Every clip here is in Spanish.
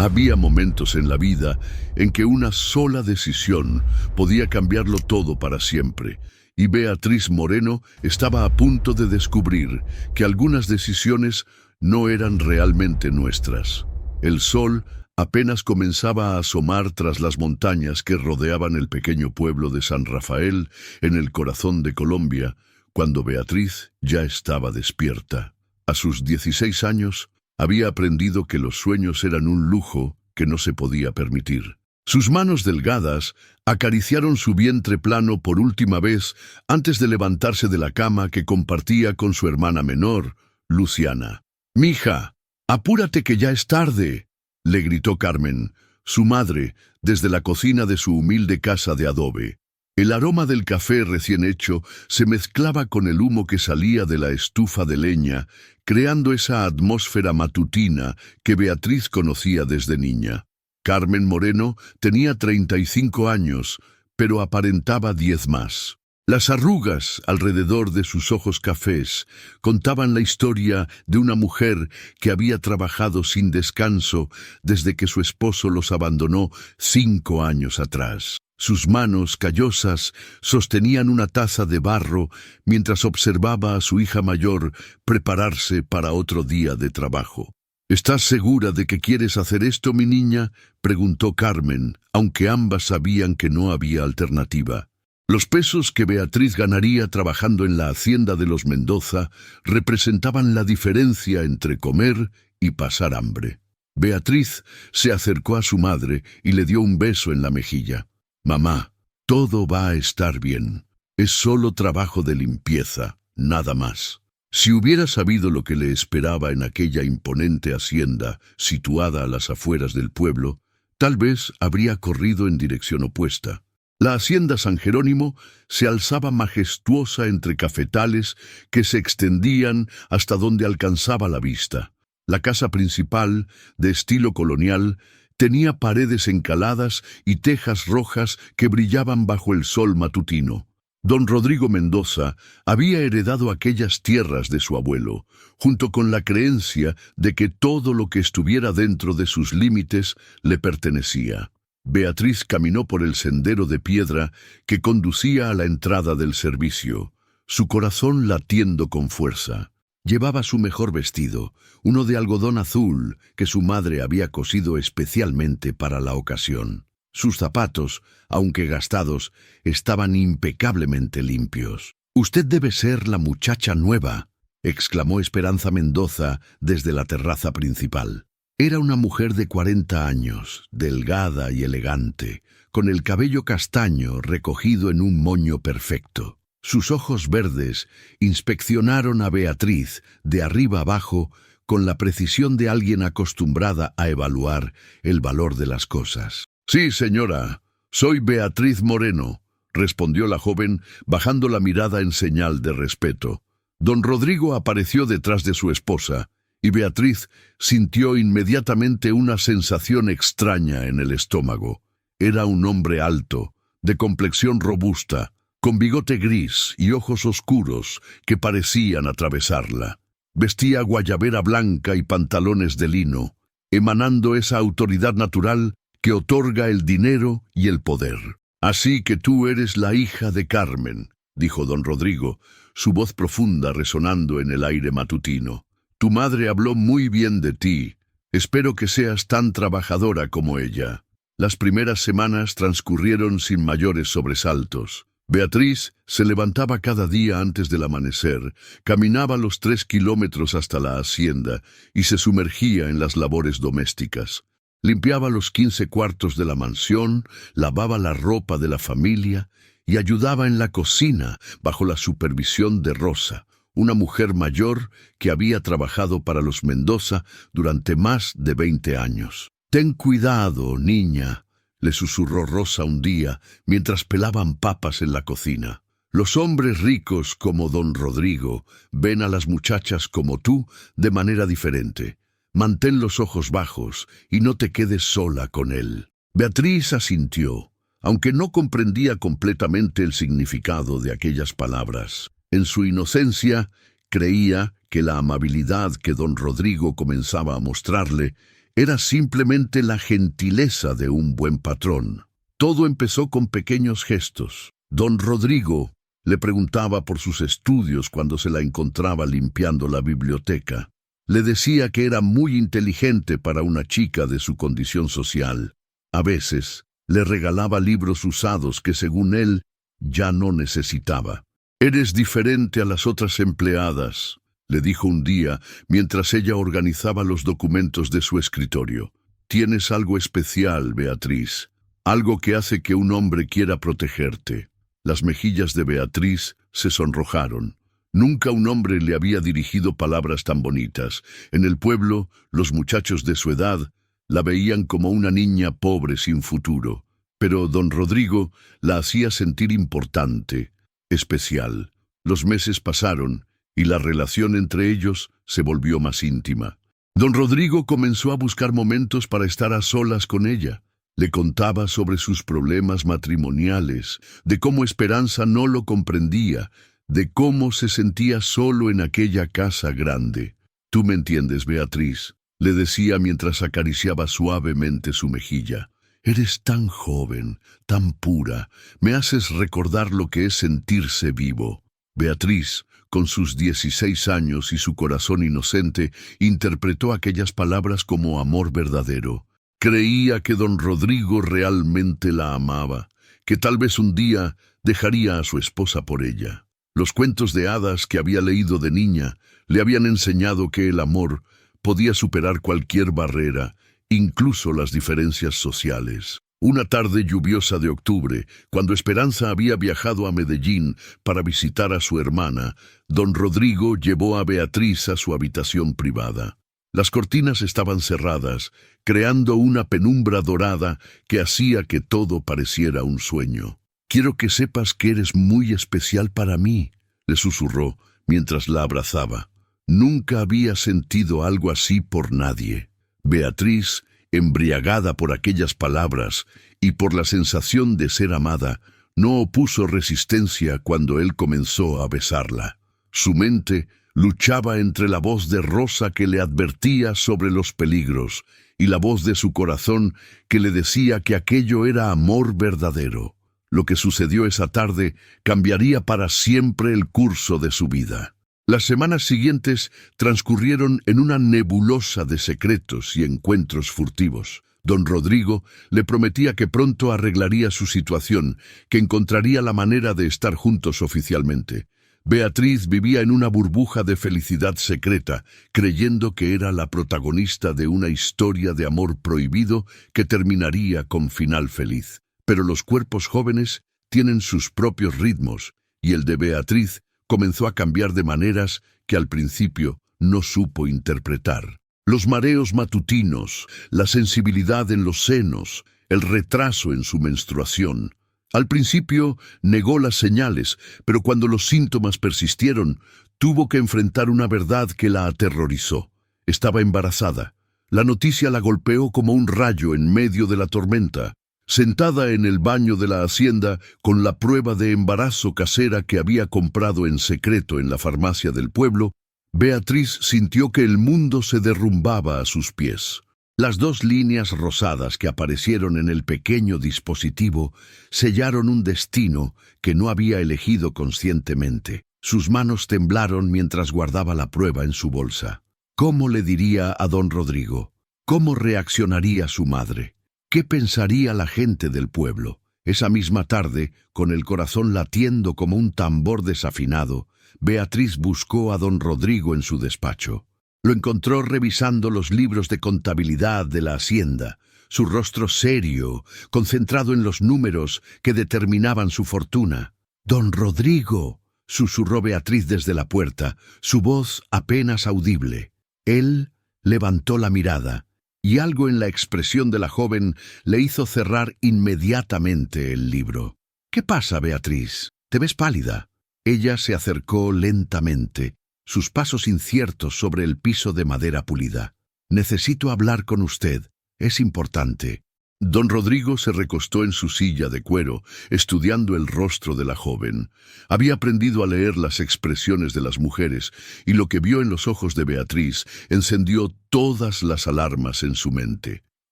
Había momentos en la vida en que una sola decisión podía cambiarlo todo para siempre, y Beatriz Moreno estaba a punto de descubrir que algunas decisiones no eran realmente nuestras. El sol apenas comenzaba a asomar tras las montañas que rodeaban el pequeño pueblo de San Rafael, en el corazón de Colombia, cuando Beatriz ya estaba despierta. A sus 16 años, había aprendido que los sueños eran un lujo que no se podía permitir. Sus manos delgadas acariciaron su vientre plano por última vez antes de levantarse de la cama que compartía con su hermana menor, Luciana. «Mija, apúrate que ya es tarde», le gritó Carmen, su madre, desde la cocina de su humilde casa de adobe. El aroma del café recién hecho se mezclaba con el humo que salía de la estufa de leña, creando esa atmósfera matutina que Beatriz conocía desde niña. Carmen Moreno tenía 35 años, pero aparentaba 10 más. Las arrugas alrededor de sus ojos cafés contaban la historia de una mujer que había trabajado sin descanso desde que su esposo los abandonó 5 años atrás. Sus manos callosas sostenían una taza de barro mientras observaba a su hija mayor prepararse para otro día de trabajo. «¿Estás segura de que quieres hacer esto, mi niña?», preguntó Carmen, aunque ambas sabían que no había alternativa. Los pesos que Beatriz ganaría trabajando en la hacienda de los Mendoza representaban la diferencia entre comer y pasar hambre. Beatriz se acercó a su madre y le dio un beso en la mejilla. «Mamá, todo va a estar bien. Es solo trabajo de limpieza, nada más». Si hubiera sabido lo que le esperaba en aquella imponente hacienda situada a las afueras del pueblo, tal vez habría corrido en dirección opuesta. La hacienda San Jerónimo se alzaba majestuosa entre cafetales que se extendían hasta donde alcanzaba la vista. La casa principal, de estilo colonial, tenía paredes encaladas y tejas rojas que brillaban bajo el sol matutino. Don Rodrigo Mendoza había heredado aquellas tierras de su abuelo, junto con la creencia de que todo lo que estuviera dentro de sus límites le pertenecía. Beatriz caminó por el sendero de piedra que conducía a la entrada del servicio, su corazón latiendo con fuerza. Llevaba su mejor vestido, uno de algodón azul que su madre había cosido especialmente para la ocasión. Sus zapatos, aunque gastados, estaban impecablemente limpios. «Usted debe ser la muchacha nueva», exclamó Esperanza Mendoza desde la terraza principal. Era una mujer de 40 años, delgada y elegante, con el cabello castaño recogido en un moño perfecto. Sus ojos verdes inspeccionaron a Beatriz de arriba abajo con la precisión de alguien acostumbrada a evaluar el valor de las cosas. «Sí, señora, soy Beatriz Moreno», respondió la joven, bajando la mirada en señal de respeto. Don Rodrigo apareció detrás de su esposa, y Beatriz sintió inmediatamente una sensación extraña en el estómago. Era un hombre alto, de complexión robusta, con bigote gris y ojos oscuros que parecían atravesarla. Vestía guayabera blanca y pantalones de lino, emanando esa autoridad natural que otorga el dinero y el poder. «Así que tú eres la hija de Carmen», dijo don Rodrigo, su voz profunda resonando en el aire matutino. «Tu madre habló muy bien de ti. Espero que seas tan trabajadora como ella». Las primeras semanas transcurrieron sin mayores sobresaltos. Beatriz se levantaba cada día antes del amanecer, caminaba los 3 kilómetros hasta la hacienda y se sumergía en las labores domésticas. Limpiaba los 15 cuartos de la mansión, lavaba la ropa de la familia y ayudaba en la cocina bajo la supervisión de Rosa, una mujer mayor que había trabajado para los Mendoza durante más de 20 años. «Ten cuidado, niña», le susurró Rosa un día mientras pelaban papas en la cocina. «Los hombres ricos como don Rodrigo ven a las muchachas como tú de manera diferente. Mantén los ojos bajos y no te quedes sola con él». Beatriz asintió, aunque no comprendía completamente el significado de aquellas palabras. En su inocencia, creía que la amabilidad que don Rodrigo comenzaba a mostrarle Era simplemente la gentileza de un buen patrón. Todo empezó con pequeños gestos. Don Rodrigo le preguntaba por sus estudios cuando se la encontraba limpiando la biblioteca. Le decía que era muy inteligente para una chica de su condición social. A veces le regalaba libros usados que, según él, ya no necesitaba. «Eres diferente a las otras empleadas», le dijo un día mientras ella organizaba los documentos de su escritorio. «Tienes algo especial, Beatriz, algo que hace que un hombre quiera protegerte». Las mejillas de Beatriz se sonrojaron. Nunca un hombre le había dirigido palabras tan bonitas. En el pueblo, los muchachos de su edad la veían como una niña pobre sin futuro. Pero don Rodrigo la hacía sentir importante, especial. Los meses pasaron y la relación entre ellos se volvió más íntima. Don Rodrigo comenzó a buscar momentos para estar a solas con ella. Le contaba sobre sus problemas matrimoniales, de cómo Esperanza no lo comprendía, de cómo se sentía solo en aquella casa grande. «Tú me entiendes, Beatriz», le decía mientras acariciaba suavemente su mejilla. «Eres tan joven, tan pura, me haces recordar lo que es sentirse vivo». Beatriz, con sus 16 años y su corazón inocente, interpretó aquellas palabras como amor verdadero. Creía que don Rodrigo realmente la amaba, que tal vez un día dejaría a su esposa por ella. Los cuentos de hadas que había leído de niña le habían enseñado que el amor podía superar cualquier barrera, incluso las diferencias sociales. Una tarde lluviosa de octubre, cuando Esperanza había viajado a Medellín para visitar a su hermana, don Rodrigo llevó a Beatriz a su habitación privada. Las cortinas estaban cerradas, creando una penumbra dorada que hacía que todo pareciera un sueño. «Quiero que sepas que eres muy especial para mí», le susurró mientras la abrazaba. Nunca había sentido algo así por nadie. Beatriz, embriagada por aquellas palabras y por la sensación de ser amada, no opuso resistencia cuando él comenzó a besarla. Su mente luchaba entre la voz de Rosa que le advertía sobre los peligros y la voz de su corazón que le decía que aquello era amor verdadero. Lo que sucedió esa tarde cambiaría para siempre el curso de su vida. Las semanas siguientes transcurrieron en una nebulosa de secretos y encuentros furtivos. Don Rodrigo le prometía que pronto arreglaría su situación, que encontraría la manera de estar juntos oficialmente. Beatriz vivía en una burbuja de felicidad secreta, creyendo que era la protagonista de una historia de amor prohibido que terminaría con final feliz. Pero los cuerpos jóvenes tienen sus propios ritmos, y el de Beatriz comenzó a cambiar de maneras que al principio no supo interpretar. Los mareos matutinos, la sensibilidad en los senos, el retraso en su menstruación. Al principio negó las señales, pero cuando los síntomas persistieron, tuvo que enfrentar una verdad que la aterrorizó. Estaba embarazada. La noticia la golpeó como un rayo en medio de la tormenta. Sentada en el baño de la hacienda, con la prueba de embarazo casera que había comprado en secreto en la farmacia del pueblo, Beatriz sintió que el mundo se derrumbaba a sus pies. Las 2 líneas rosadas que aparecieron en el pequeño dispositivo sellaron un destino que no había elegido conscientemente. Sus manos temblaron mientras guardaba la prueba en su bolsa. ¿Cómo le diría a don Rodrigo? ¿Cómo reaccionaría su madre? ¿Qué pensaría la gente del pueblo? Esa misma tarde, con el corazón latiendo como un tambor desafinado, Beatriz buscó a don Rodrigo en su despacho. Lo encontró revisando los libros de contabilidad de la hacienda, su rostro serio, concentrado en los números que determinaban su fortuna. «Don Rodrigo», susurró Beatriz desde la puerta, su voz apenas audible. Él levantó la mirada, y algo en la expresión de la joven le hizo cerrar inmediatamente el libro. «¿Qué pasa, Beatriz? ¿Te ves pálida?» Ella se acercó lentamente, sus pasos inciertos sobre el piso de madera pulida. «Necesito hablar con usted. Es importante». Don Rodrigo se recostó en su silla de cuero, estudiando el rostro de la joven. Había aprendido a leer las expresiones de las mujeres, y lo que vio en los ojos de Beatriz encendió todas las alarmas en su mente.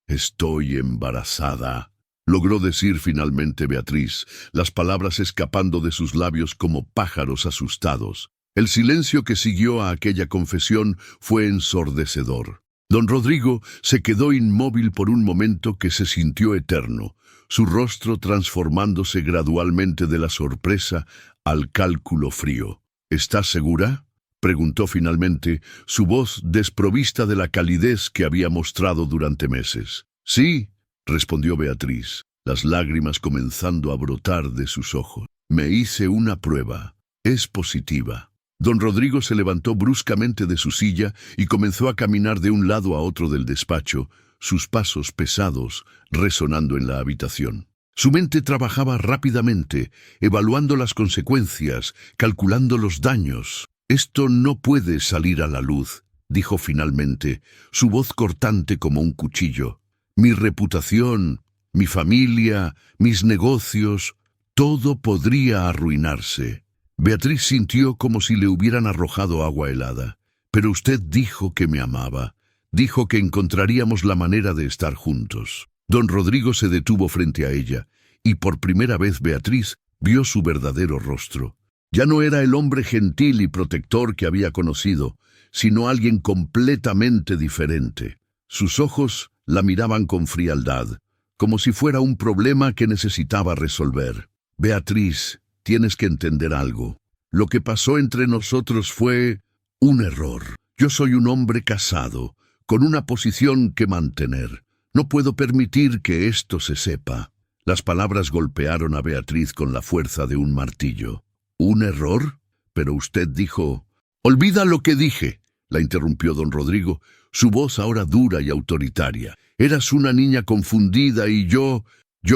«Estoy embarazada», logró decir finalmente Beatriz, las palabras escapando de sus labios como pájaros asustados. El silencio que siguió a aquella confesión fue ensordecedor. Don Rodrigo se quedó inmóvil por un momento que se sintió eterno, su rostro transformándose gradualmente de la sorpresa al cálculo frío. «¿Estás segura?», preguntó finalmente, su voz desprovista de la calidez que había mostrado durante meses. «Sí», respondió Beatriz, las lágrimas comenzando a brotar de sus ojos. «Me hice una prueba. Es positiva». Don Rodrigo se levantó bruscamente de su silla y comenzó a caminar de un lado a otro del despacho, sus pasos pesados resonando en la habitación. Su mente trabajaba rápidamente, evaluando las consecuencias, calculando los daños. «Esto no puede salir a la luz», dijo finalmente, su voz cortante como un cuchillo. «Mi reputación, mi familia, mis negocios, todo podría arruinarse». Beatriz sintió como si le hubieran arrojado agua helada. «Pero usted dijo que me amaba. Dijo que encontraríamos la manera de estar juntos». Don Rodrigo se detuvo frente a ella, y por primera vez Beatriz vio su verdadero rostro. Ya no era el hombre gentil y protector que había conocido, sino alguien completamente diferente. Sus ojos la miraban con frialdad, como si fuera un problema que necesitaba resolver. «Beatriz, tienes que entender algo. Lo que pasó entre nosotros fue un error. Yo soy un hombre casado, con una posición que mantener. No puedo permitir que esto se sepa». Las palabras golpearon a Beatriz con la fuerza de un martillo. «¿Un error? Pero usted dijo...» «Olvida lo que dije», la interrumpió don Rodrigo, su voz ahora dura y autoritaria. «Eras una niña confundida y yo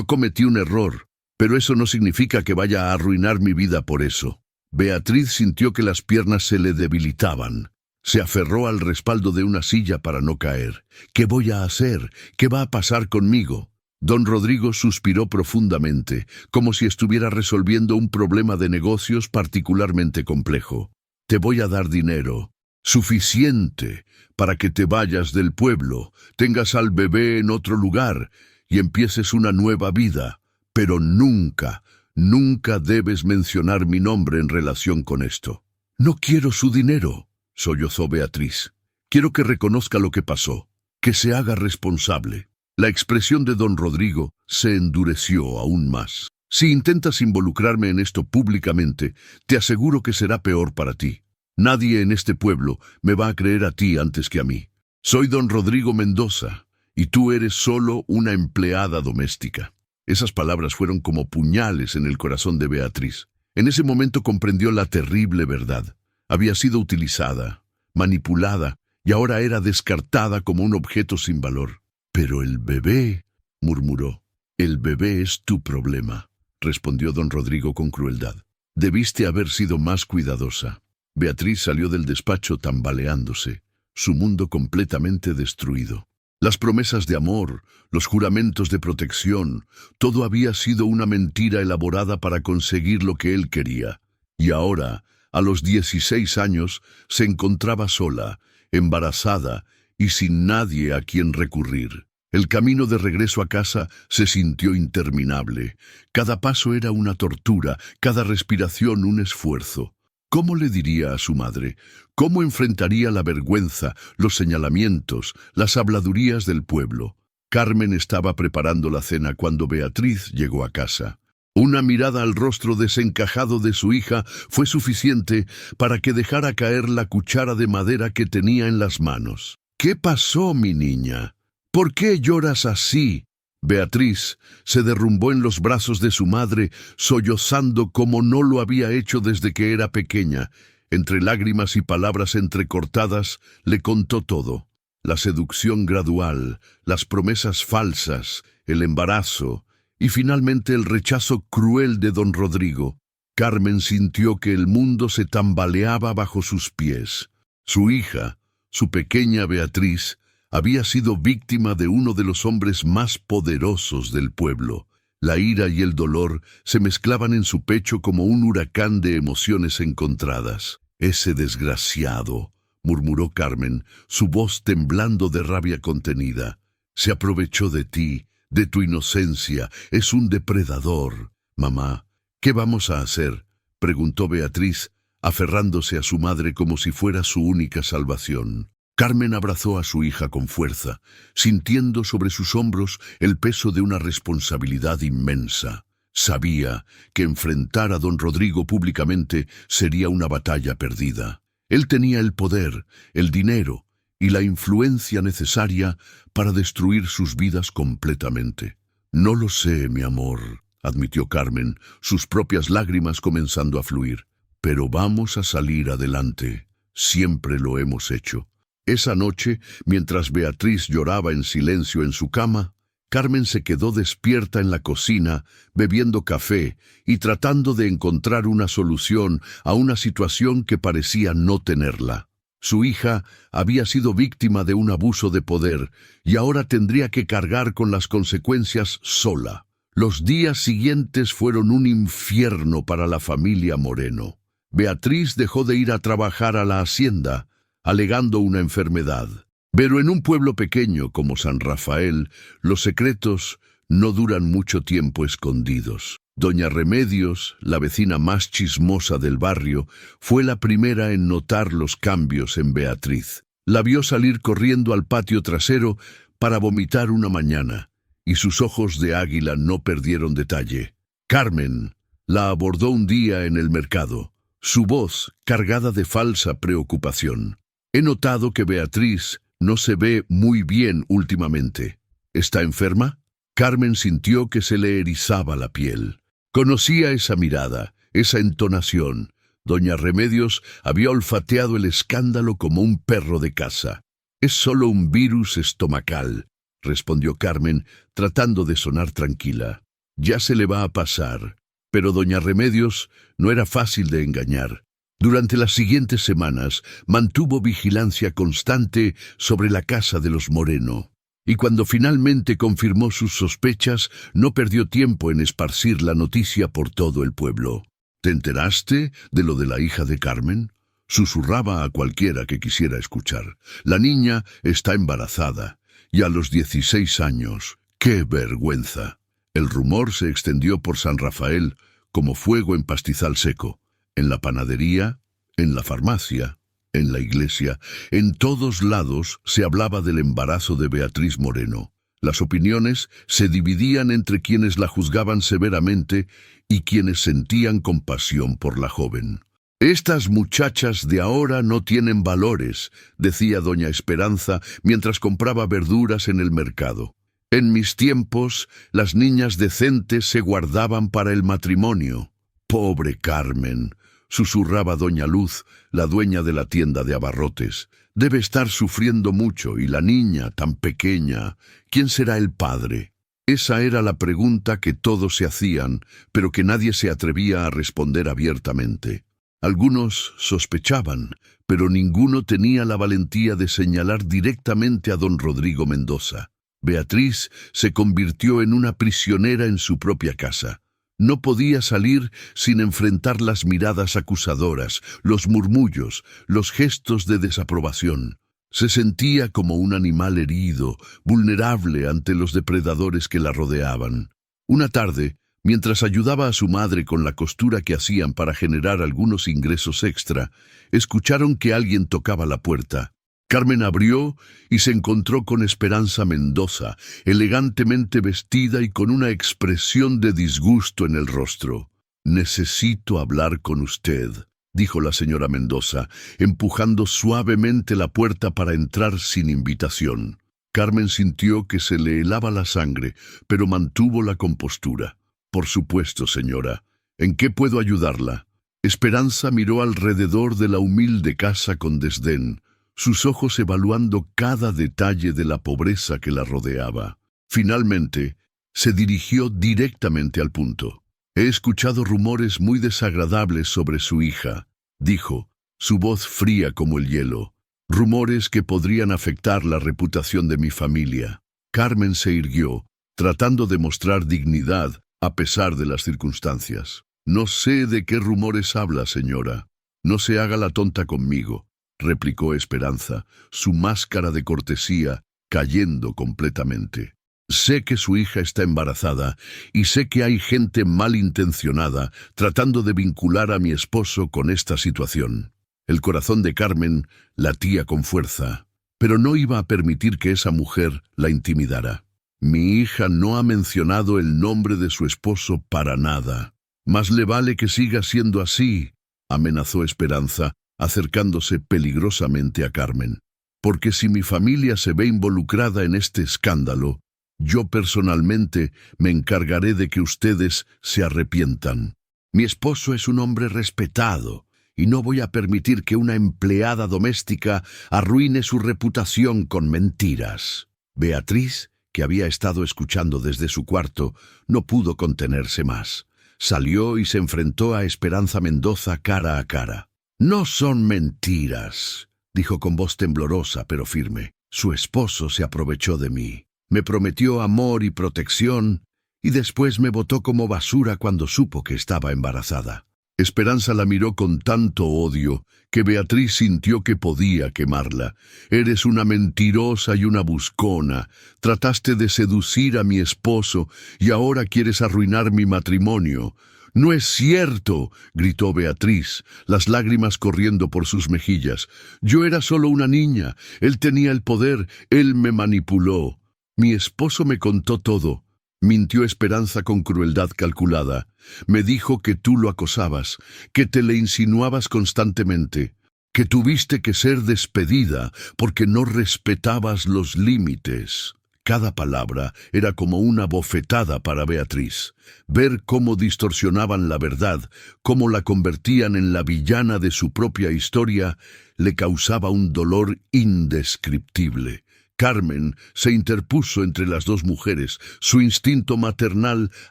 cometí un error. Pero eso no significa que vaya a arruinar mi vida por eso». Beatriz sintió que las piernas se le debilitaban. Se aferró al respaldo de una silla para no caer. «¿Qué voy a hacer? ¿Qué va a pasar conmigo?». Don Rodrigo suspiró profundamente, como si estuviera resolviendo un problema de negocios particularmente complejo. «Te voy a dar dinero, suficiente para que te vayas del pueblo, tengas al bebé en otro lugar y empieces una nueva vida. Pero nunca, nunca debes mencionar mi nombre en relación con esto». «No quiero su dinero», sollozó Beatriz. «Quiero que reconozca lo que pasó, que se haga responsable». La expresión de don Rodrigo se endureció aún más. «Si intentas involucrarme en esto públicamente, te aseguro que será peor para ti. Nadie en este pueblo me va a creer a ti antes que a mí. Soy don Rodrigo Mendoza, y tú eres solo una empleada doméstica». Esas palabras fueron como puñales en el corazón de Beatriz. En ese momento comprendió la terrible verdad. Había sido utilizada, manipulada, y ahora era descartada como un objeto sin valor. «Pero el bebé», murmuró. «El bebé es tu problema», respondió don Rodrigo con crueldad. «Debiste haber sido más cuidadosa». Beatriz salió del despacho tambaleándose, su mundo completamente destruido. Las promesas de amor, los juramentos de protección, todo había sido una mentira elaborada para conseguir lo que él quería. Y ahora, a los 16 años, se encontraba sola, embarazada y sin nadie a quien recurrir. El camino de regreso a casa se sintió interminable. Cada paso era una tortura, cada respiración un esfuerzo. ¿Cómo le diría a su madre? ¿Cómo enfrentaría la vergüenza, los señalamientos, las habladurías del pueblo? Carmen estaba preparando la cena cuando Beatriz llegó a casa. Una mirada al rostro desencajado de su hija fue suficiente para que dejara caer la cuchara de madera que tenía en las manos. «¿Qué pasó, mi niña? ¿Por qué lloras así?». Beatriz se derrumbó en los brazos de su madre, sollozando como no lo había hecho desde que era pequeña. Entre lágrimas y palabras entrecortadas, le contó todo. La seducción gradual, las promesas falsas, el embarazo y finalmente el rechazo cruel de don Rodrigo. Carmen sintió que el mundo se tambaleaba bajo sus pies. Su hija, su pequeña Beatriz, Había sido víctima de uno de los hombres más poderosos del pueblo. La ira y el dolor se mezclaban en su pecho como un huracán de emociones encontradas. «Ese desgraciado», murmuró Carmen, su voz temblando de rabia contenida. «Se aprovechó de ti, de tu inocencia. Es un depredador». «Mamá, ¿qué vamos a hacer?», preguntó Beatriz, aferrándose a su madre como si fuera su única salvación. Carmen abrazó a su hija con fuerza, sintiendo sobre sus hombros el peso de una responsabilidad inmensa. Sabía que enfrentar a don Rodrigo públicamente sería una batalla perdida. Él tenía el poder, el dinero y la influencia necesaria para destruir sus vidas completamente. «No lo sé, mi amor», admitió Carmen, sus propias lágrimas comenzando a fluir. «Pero vamos a salir adelante. Siempre lo hemos hecho». Esa noche, mientras Beatriz lloraba en silencio en su cama, Carmen se quedó despierta en la cocina, bebiendo café y tratando de encontrar una solución a una situación que parecía no tenerla. Su hija había sido víctima de un abuso de poder y ahora tendría que cargar con las consecuencias sola. Los días siguientes fueron un infierno para la familia Moreno. Beatriz dejó de ir a trabajar a la hacienda, alegando una enfermedad. Pero en un pueblo pequeño como San Rafael, los secretos no duran mucho tiempo escondidos. Doña Remedios, la vecina más chismosa del barrio, fue la primera en notar los cambios en Beatriz. La vio salir corriendo al patio trasero para vomitar una mañana, y sus ojos de águila no perdieron detalle. Carmen la abordó un día en el mercado, su voz cargada de falsa preocupación. «He notado que Beatriz no se ve muy bien últimamente. ¿Está enferma?». Carmen sintió que se le erizaba la piel. Conocía esa mirada, esa entonación. Doña Remedios había olfateado el escándalo como un perro de caza. «Es solo un virus estomacal», respondió Carmen, tratando de sonar tranquila. «Ya se le va a pasar». Pero doña Remedios no era fácil de engañar. Durante las siguientes semanas mantuvo vigilancia constante sobre la casa de los Moreno, y cuando finalmente confirmó sus sospechas, no perdió tiempo en esparcir la noticia por todo el pueblo. «¿Te enteraste de lo de la hija de Carmen?», susurraba a cualquiera que quisiera escuchar. «La niña está embarazada, y a los 16 años. ¡Qué vergüenza!». El rumor se extendió por San Rafael como fuego en pastizal seco. En la panadería, en la farmacia, en la iglesia, en todos lados se hablaba del embarazo de Beatriz Moreno. Las opiniones se dividían entre quienes la juzgaban severamente y quienes sentían compasión por la joven. «Estas muchachas de ahora no tienen valores», decía doña Esperanza mientras compraba verduras en el mercado. «En mis tiempos, las niñas decentes se guardaban para el matrimonio». «Pobre Carmen», susurraba doña Luz, la dueña de la tienda de abarrotes. «Debe estar sufriendo mucho, y la niña tan pequeña, ¿quién será el padre?». Esa era la pregunta que todos se hacían, pero que nadie se atrevía a responder abiertamente. Algunos sospechaban, pero ninguno tenía la valentía de señalar directamente a don Rodrigo Mendoza. Beatriz se convirtió en una prisionera en su propia casa. No podía salir sin enfrentar las miradas acusadoras, los murmullos, los gestos de desaprobación. Se sentía como un animal herido, vulnerable ante los depredadores que la rodeaban. Una tarde, mientras ayudaba a su madre con la costura que hacían para generar algunos ingresos extra, escucharon que alguien tocaba la puerta. Carmen abrió y se encontró con Esperanza Mendoza, elegantemente vestida y con una expresión de disgusto en el rostro. «Necesito hablar con usted», dijo la señora Mendoza, empujando suavemente la puerta para entrar sin invitación. Carmen sintió que se le helaba la sangre, pero mantuvo la compostura. «Por supuesto, señora. ¿En qué puedo ayudarla?». Esperanza miró alrededor de la humilde casa con desdén, sus ojos evaluando cada detalle de la pobreza que la rodeaba. Finalmente, se dirigió directamente al punto. «He escuchado rumores muy desagradables sobre su hija», dijo, su voz fría como el hielo. rumores que podrían afectar la reputación de mi familia. Carmen se irguió, tratando de mostrar dignidad a pesar de las circunstancias. No sé de qué rumores habla, señora. No se haga la tonta conmigo, replicó Esperanza, su máscara de cortesía cayendo completamente. Sé que su hija está embarazada y sé que hay gente malintencionada tratando de vincular a mi esposo con esta situación. El corazón de Carmen latía con fuerza, pero no iba a permitir que esa mujer la intimidara. Mi hija no ha mencionado el nombre de su esposo para nada. Más le vale que siga siendo así, amenazó Esperanza, acercándose peligrosamente a Carmen. Porque si mi familia se ve involucrada en este escándalo, yo personalmente me encargaré de que ustedes se arrepientan. Mi esposo es un hombre respetado, y no voy a permitir que una empleada doméstica arruine su reputación con mentiras. Beatriz, que había estado escuchando desde su cuarto, no pudo contenerse más. Salió y se enfrentó a Esperanza Mendoza cara a cara. «No son mentiras», dijo con voz temblorosa pero firme. «Su esposo se aprovechó de mí. Me prometió amor y protección, y después me botó como basura cuando supo que estaba embarazada». Esperanza la miró con tanto odio que Beatriz sintió que podía quemarla. «Eres una mentirosa y una buscona. Trataste de seducir a mi esposo y ahora quieres arruinar mi matrimonio». «No es cierto», gritó Beatriz, las lágrimas corriendo por sus mejillas. «Yo era solo una niña. Él tenía el poder. Él me manipuló. Mi esposo me contó todo». Mintió Esperanza con crueldad calculada. «Me dijo que tú lo acosabas, que te le insinuabas constantemente, que tuviste que ser despedida porque no respetabas los límites». Cada palabra era como una bofetada para Beatriz. Ver cómo distorsionaban la verdad, cómo la convertían en la villana de su propia historia, le causaba un dolor indescriptible. Carmen se interpuso entre las dos mujeres, su instinto maternal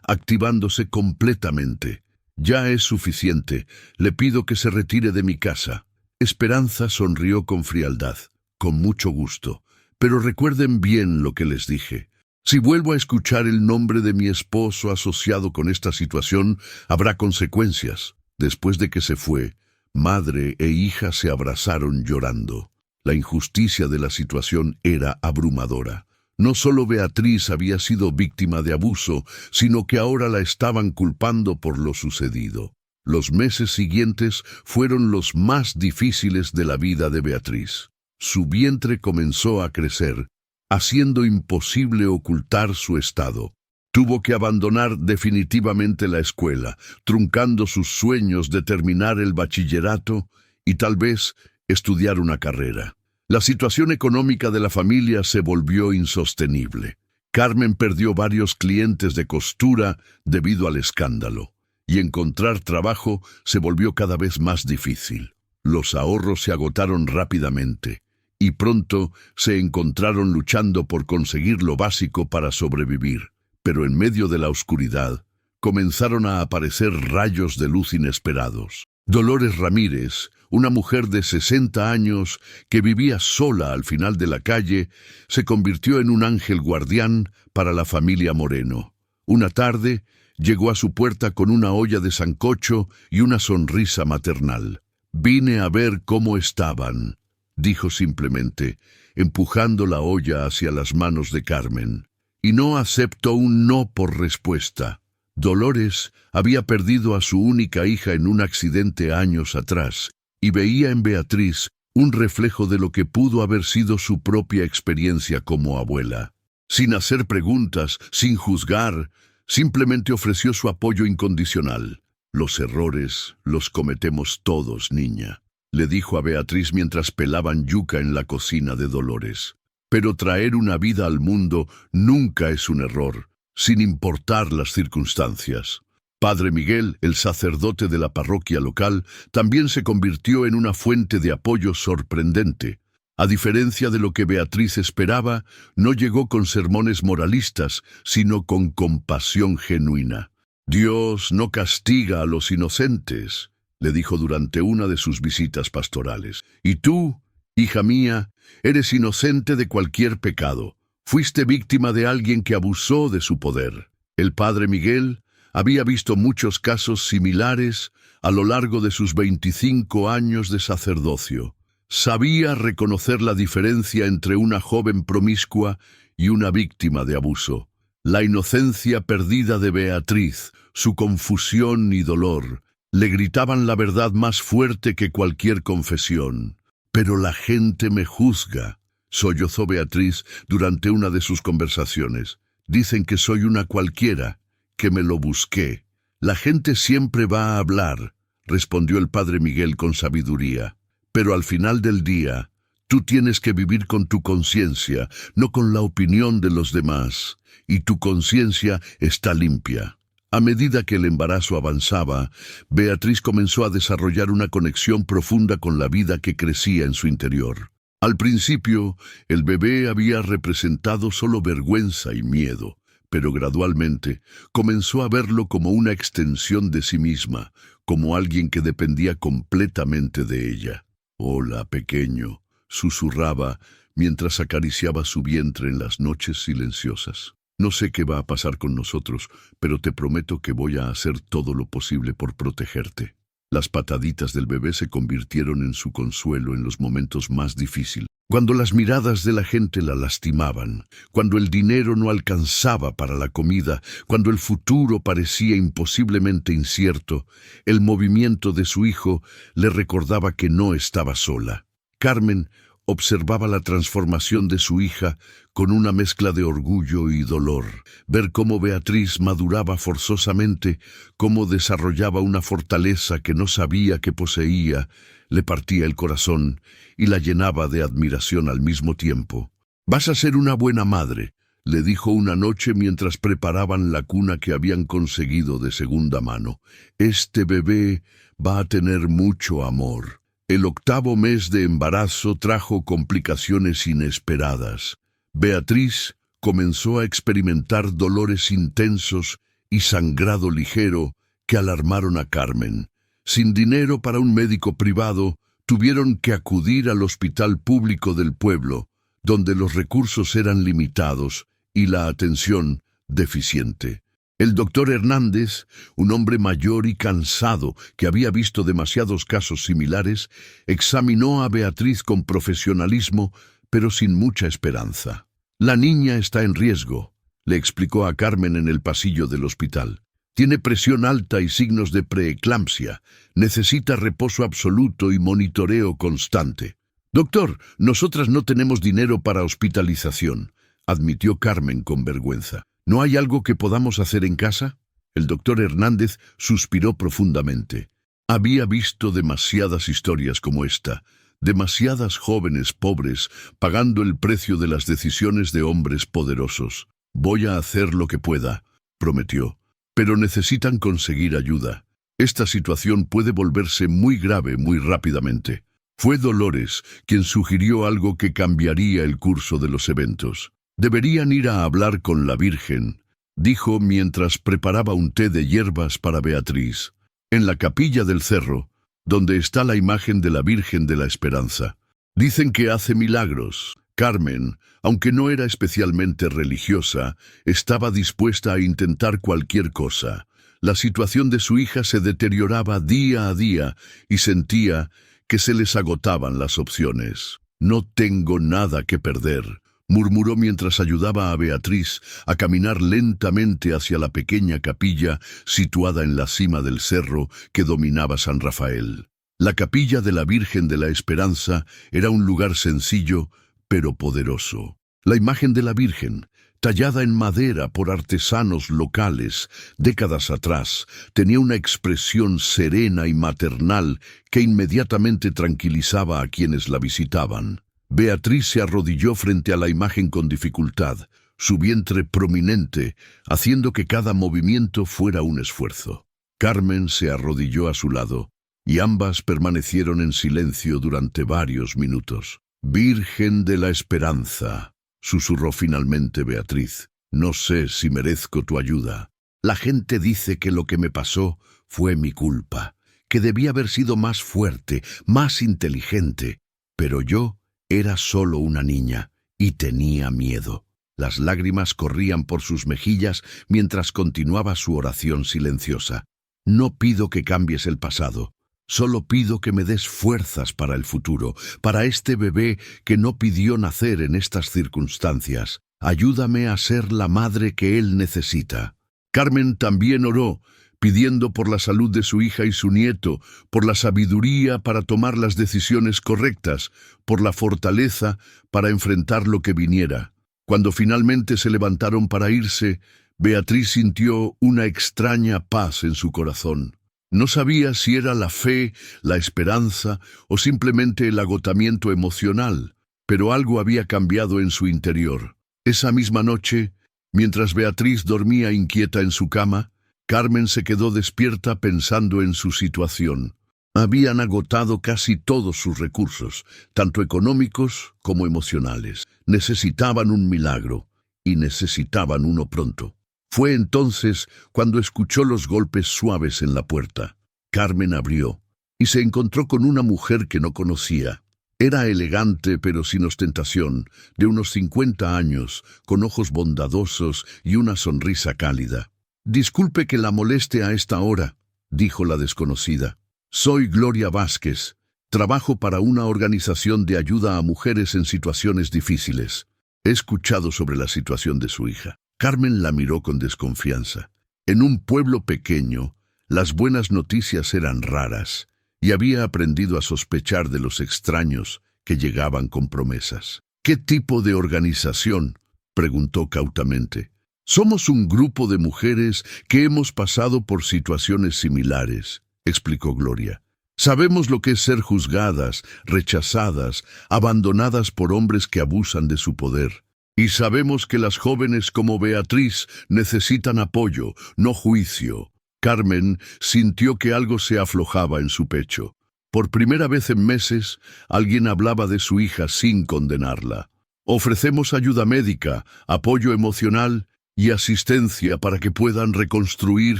activándose completamente. «Ya es suficiente. Le pido que se retire de mi casa». Esperanza sonrió con frialdad. «Con mucho gusto. Pero recuerden bien lo que les dije. Si vuelvo a escuchar el nombre de mi esposo asociado con esta situación, habrá consecuencias». Después de que se fue, madre e hija se abrazaron llorando. La injusticia de la situación era abrumadora. No solo Beatriz había sido víctima de abuso, sino que ahora la estaban culpando por lo sucedido. Los meses siguientes fueron los más difíciles de la vida de Beatriz. Su vientre comenzó a crecer, haciendo imposible ocultar su estado. Tuvo que abandonar definitivamente la escuela, truncando sus sueños de terminar el bachillerato y tal vez estudiar una carrera. La situación económica de la familia se volvió insostenible. Carmen perdió varios clientes de costura debido al escándalo, y encontrar trabajo se volvió cada vez más difícil. Los ahorros se agotaron rápidamente, y pronto se encontraron luchando por conseguir lo básico para sobrevivir. Pero en medio de la oscuridad, comenzaron a aparecer rayos de luz inesperados. Dolores Ramírez, una mujer de 60 años que vivía sola al final de la calle, se convirtió en un ángel guardián para la familia Moreno. Una tarde, llegó a su puerta con una olla de sancocho y una sonrisa maternal. «Vine a ver cómo estaban», dijo simplemente, empujando la olla hacia las manos de Carmen. Y no aceptó un no por respuesta. Dolores había perdido a su única hija en un accidente años atrás, y veía en Beatriz un reflejo de lo que pudo haber sido su propia experiencia como abuela. Sin hacer preguntas, sin juzgar, simplemente ofreció su apoyo incondicional. «Los errores los cometemos todos, niña», le dijo a Beatriz mientras pelaban yuca en la cocina de Dolores. «Pero traer una vida al mundo nunca es un error, sin importar las circunstancias». Padre Miguel, el sacerdote de la parroquia local, también se convirtió en una fuente de apoyo sorprendente. A diferencia de lo que Beatriz esperaba, no llegó con sermones moralistas, sino con compasión genuina. «Dios no castiga a los inocentes», le dijo durante una de sus visitas pastorales. «Y tú, Hija mía, eres inocente de cualquier pecado. Fuiste víctima de alguien que abusó de su poder. El padre Miguel había visto muchos casos similares a lo largo de sus 25 años de sacerdocio. Sabía reconocer la diferencia entre una joven promiscua y una víctima de abuso. La inocencia perdida de Beatriz, su confusión y dolor, le gritaban la verdad más fuerte que cualquier confesión. «Pero la gente me juzga», sollozó Beatriz durante una de sus conversaciones. «Dicen que soy una cualquiera, que me lo busqué». «La gente siempre va a hablar», respondió el padre Miguel con sabiduría. «Pero al final del día, tú tienes que vivir con tu conciencia, no con la opinión de los demás. Y tu conciencia está limpia». A medida que el embarazo avanzaba, Beatriz comenzó a desarrollar una conexión profunda con la vida que crecía en su interior. Al principio, el bebé había representado solo vergüenza y miedo, pero gradualmente comenzó a verlo como una extensión de sí misma, como alguien que dependía completamente de ella. «Hola, pequeño», susurraba mientras acariciaba su vientre en las noches silenciosas. «No sé qué va a pasar con nosotros, pero te prometo que voy a hacer todo lo posible por protegerte». Las pataditas del bebé se convirtieron en su consuelo en los momentos más difíciles. Cuando las miradas de la gente la lastimaban, cuando el dinero no alcanzaba para la comida, cuando el futuro parecía imposiblemente incierto, el movimiento de su hijo le recordaba que no estaba sola. Carmen observaba la transformación de su hija con una mezcla de orgullo y dolor. Ver cómo Beatriz maduraba forzosamente, cómo desarrollaba una fortaleza que no sabía que poseía, le partía el corazón y la llenaba de admiración al mismo tiempo. «Vas a ser una buena madre», le dijo una noche mientras preparaban la cuna que habían conseguido de segunda mano. «Este bebé va a tener mucho amor». El 8º mes de embarazo trajo complicaciones inesperadas. Beatriz comenzó a experimentar dolores intensos y sangrado ligero que alarmaron a Carmen. Sin dinero para un médico privado, tuvieron que acudir al hospital público del pueblo, donde los recursos eran limitados y la atención deficiente. El doctor Hernández, un hombre mayor y cansado que había visto demasiados casos similares, examinó a Beatriz con profesionalismo, pero sin mucha esperanza. «La niña está en riesgo», le explicó a Carmen en el pasillo del hospital. «Tiene presión alta y signos de preeclampsia. Necesita reposo absoluto y monitoreo constante». «Doctor, nosotras no tenemos dinero para hospitalización», admitió Carmen con vergüenza. «¿No hay algo que podamos hacer en casa?». El doctor Hernández suspiró profundamente. Había visto demasiadas historias como esta, demasiadas jóvenes pobres pagando el precio de las decisiones de hombres poderosos. «Voy a hacer lo que pueda», prometió, «pero necesitan conseguir ayuda. Esta situación puede volverse muy grave muy rápidamente». Fue Dolores quien sugirió algo que cambiaría el curso de los eventos. «Deberían ir a hablar con la Virgen», dijo mientras preparaba un té de hierbas para Beatriz. «En la capilla del cerro, donde está la imagen de la Virgen de la Esperanza. Dicen que hace milagros». Carmen, aunque no era especialmente religiosa, estaba dispuesta a intentar cualquier cosa. La situación de su hija se deterioraba día a día y sentía que se les agotaban las opciones. «No tengo nada que perder», murmuró mientras ayudaba a Beatriz a caminar lentamente hacia la pequeña capilla situada en la cima del cerro que dominaba San Rafael. La capilla de la Virgen de la Esperanza era un lugar sencillo, pero poderoso. La imagen de la Virgen, tallada en madera por artesanos locales décadas atrás, tenía una expresión serena y maternal que inmediatamente tranquilizaba a quienes la visitaban. Beatriz se arrodilló frente a la imagen con dificultad, su vientre prominente, haciendo que cada movimiento fuera un esfuerzo. Carmen se arrodilló a su lado, y ambas permanecieron en silencio durante varios minutos. «Virgen de la Esperanza», susurró finalmente Beatriz, «no sé si merezco tu ayuda. La gente dice que lo que me pasó fue mi culpa, que debí haber sido más fuerte, más inteligente, pero yo Era solo una niña y tenía miedo. Las lágrimas corrían por sus mejillas mientras continuaba su oración silenciosa. No pido que cambies el pasado, solo pido que me des fuerzas para el futuro, para este bebé que no pidió nacer en estas circunstancias. Ayúdame a ser la madre que él necesita. Carmen también oró, pidiendo por la salud de su hija y su nieto, por la sabiduría para tomar las decisiones correctas, por la fortaleza para enfrentar lo que viniera. Cuando finalmente se levantaron para irse, Beatriz sintió una extraña paz en su corazón. No sabía si era la fe, la esperanza o simplemente el agotamiento emocional, pero algo había cambiado en su interior. Esa misma noche, mientras Beatriz dormía inquieta en su cama, Carmen se quedó despierta pensando en su situación. Habían agotado casi todos sus recursos, tanto económicos como emocionales. Necesitaban un milagro, y necesitaban uno pronto. Fue entonces cuando escuchó los golpes suaves en la puerta. Carmen abrió, y se encontró con una mujer que no conocía. Era elegante pero sin ostentación, de unos 50 años, con ojos bondadosos y una sonrisa cálida. «Disculpe que la moleste a esta hora», dijo la desconocida. «Soy Gloria Vázquez. Trabajo para una organización de ayuda a mujeres en situaciones difíciles. He escuchado sobre la situación de su hija». Carmen la miró con desconfianza. En un pueblo pequeño, las buenas noticias eran raras, y había aprendido a sospechar de los extraños que llegaban con promesas. «¿Qué tipo de organización?», preguntó cautamente. «Somos un grupo de mujeres que hemos pasado por situaciones similares», explicó Gloria. «Sabemos lo que es ser juzgadas, rechazadas, abandonadas por hombres que abusan de su poder. Y sabemos que las jóvenes como Beatriz necesitan apoyo, no juicio». Carmen sintió que algo se aflojaba en su pecho. Por primera vez en meses, alguien hablaba de su hija sin condenarla. «Ofrecemos ayuda médica, apoyo emocional y asistencia para que puedan reconstruir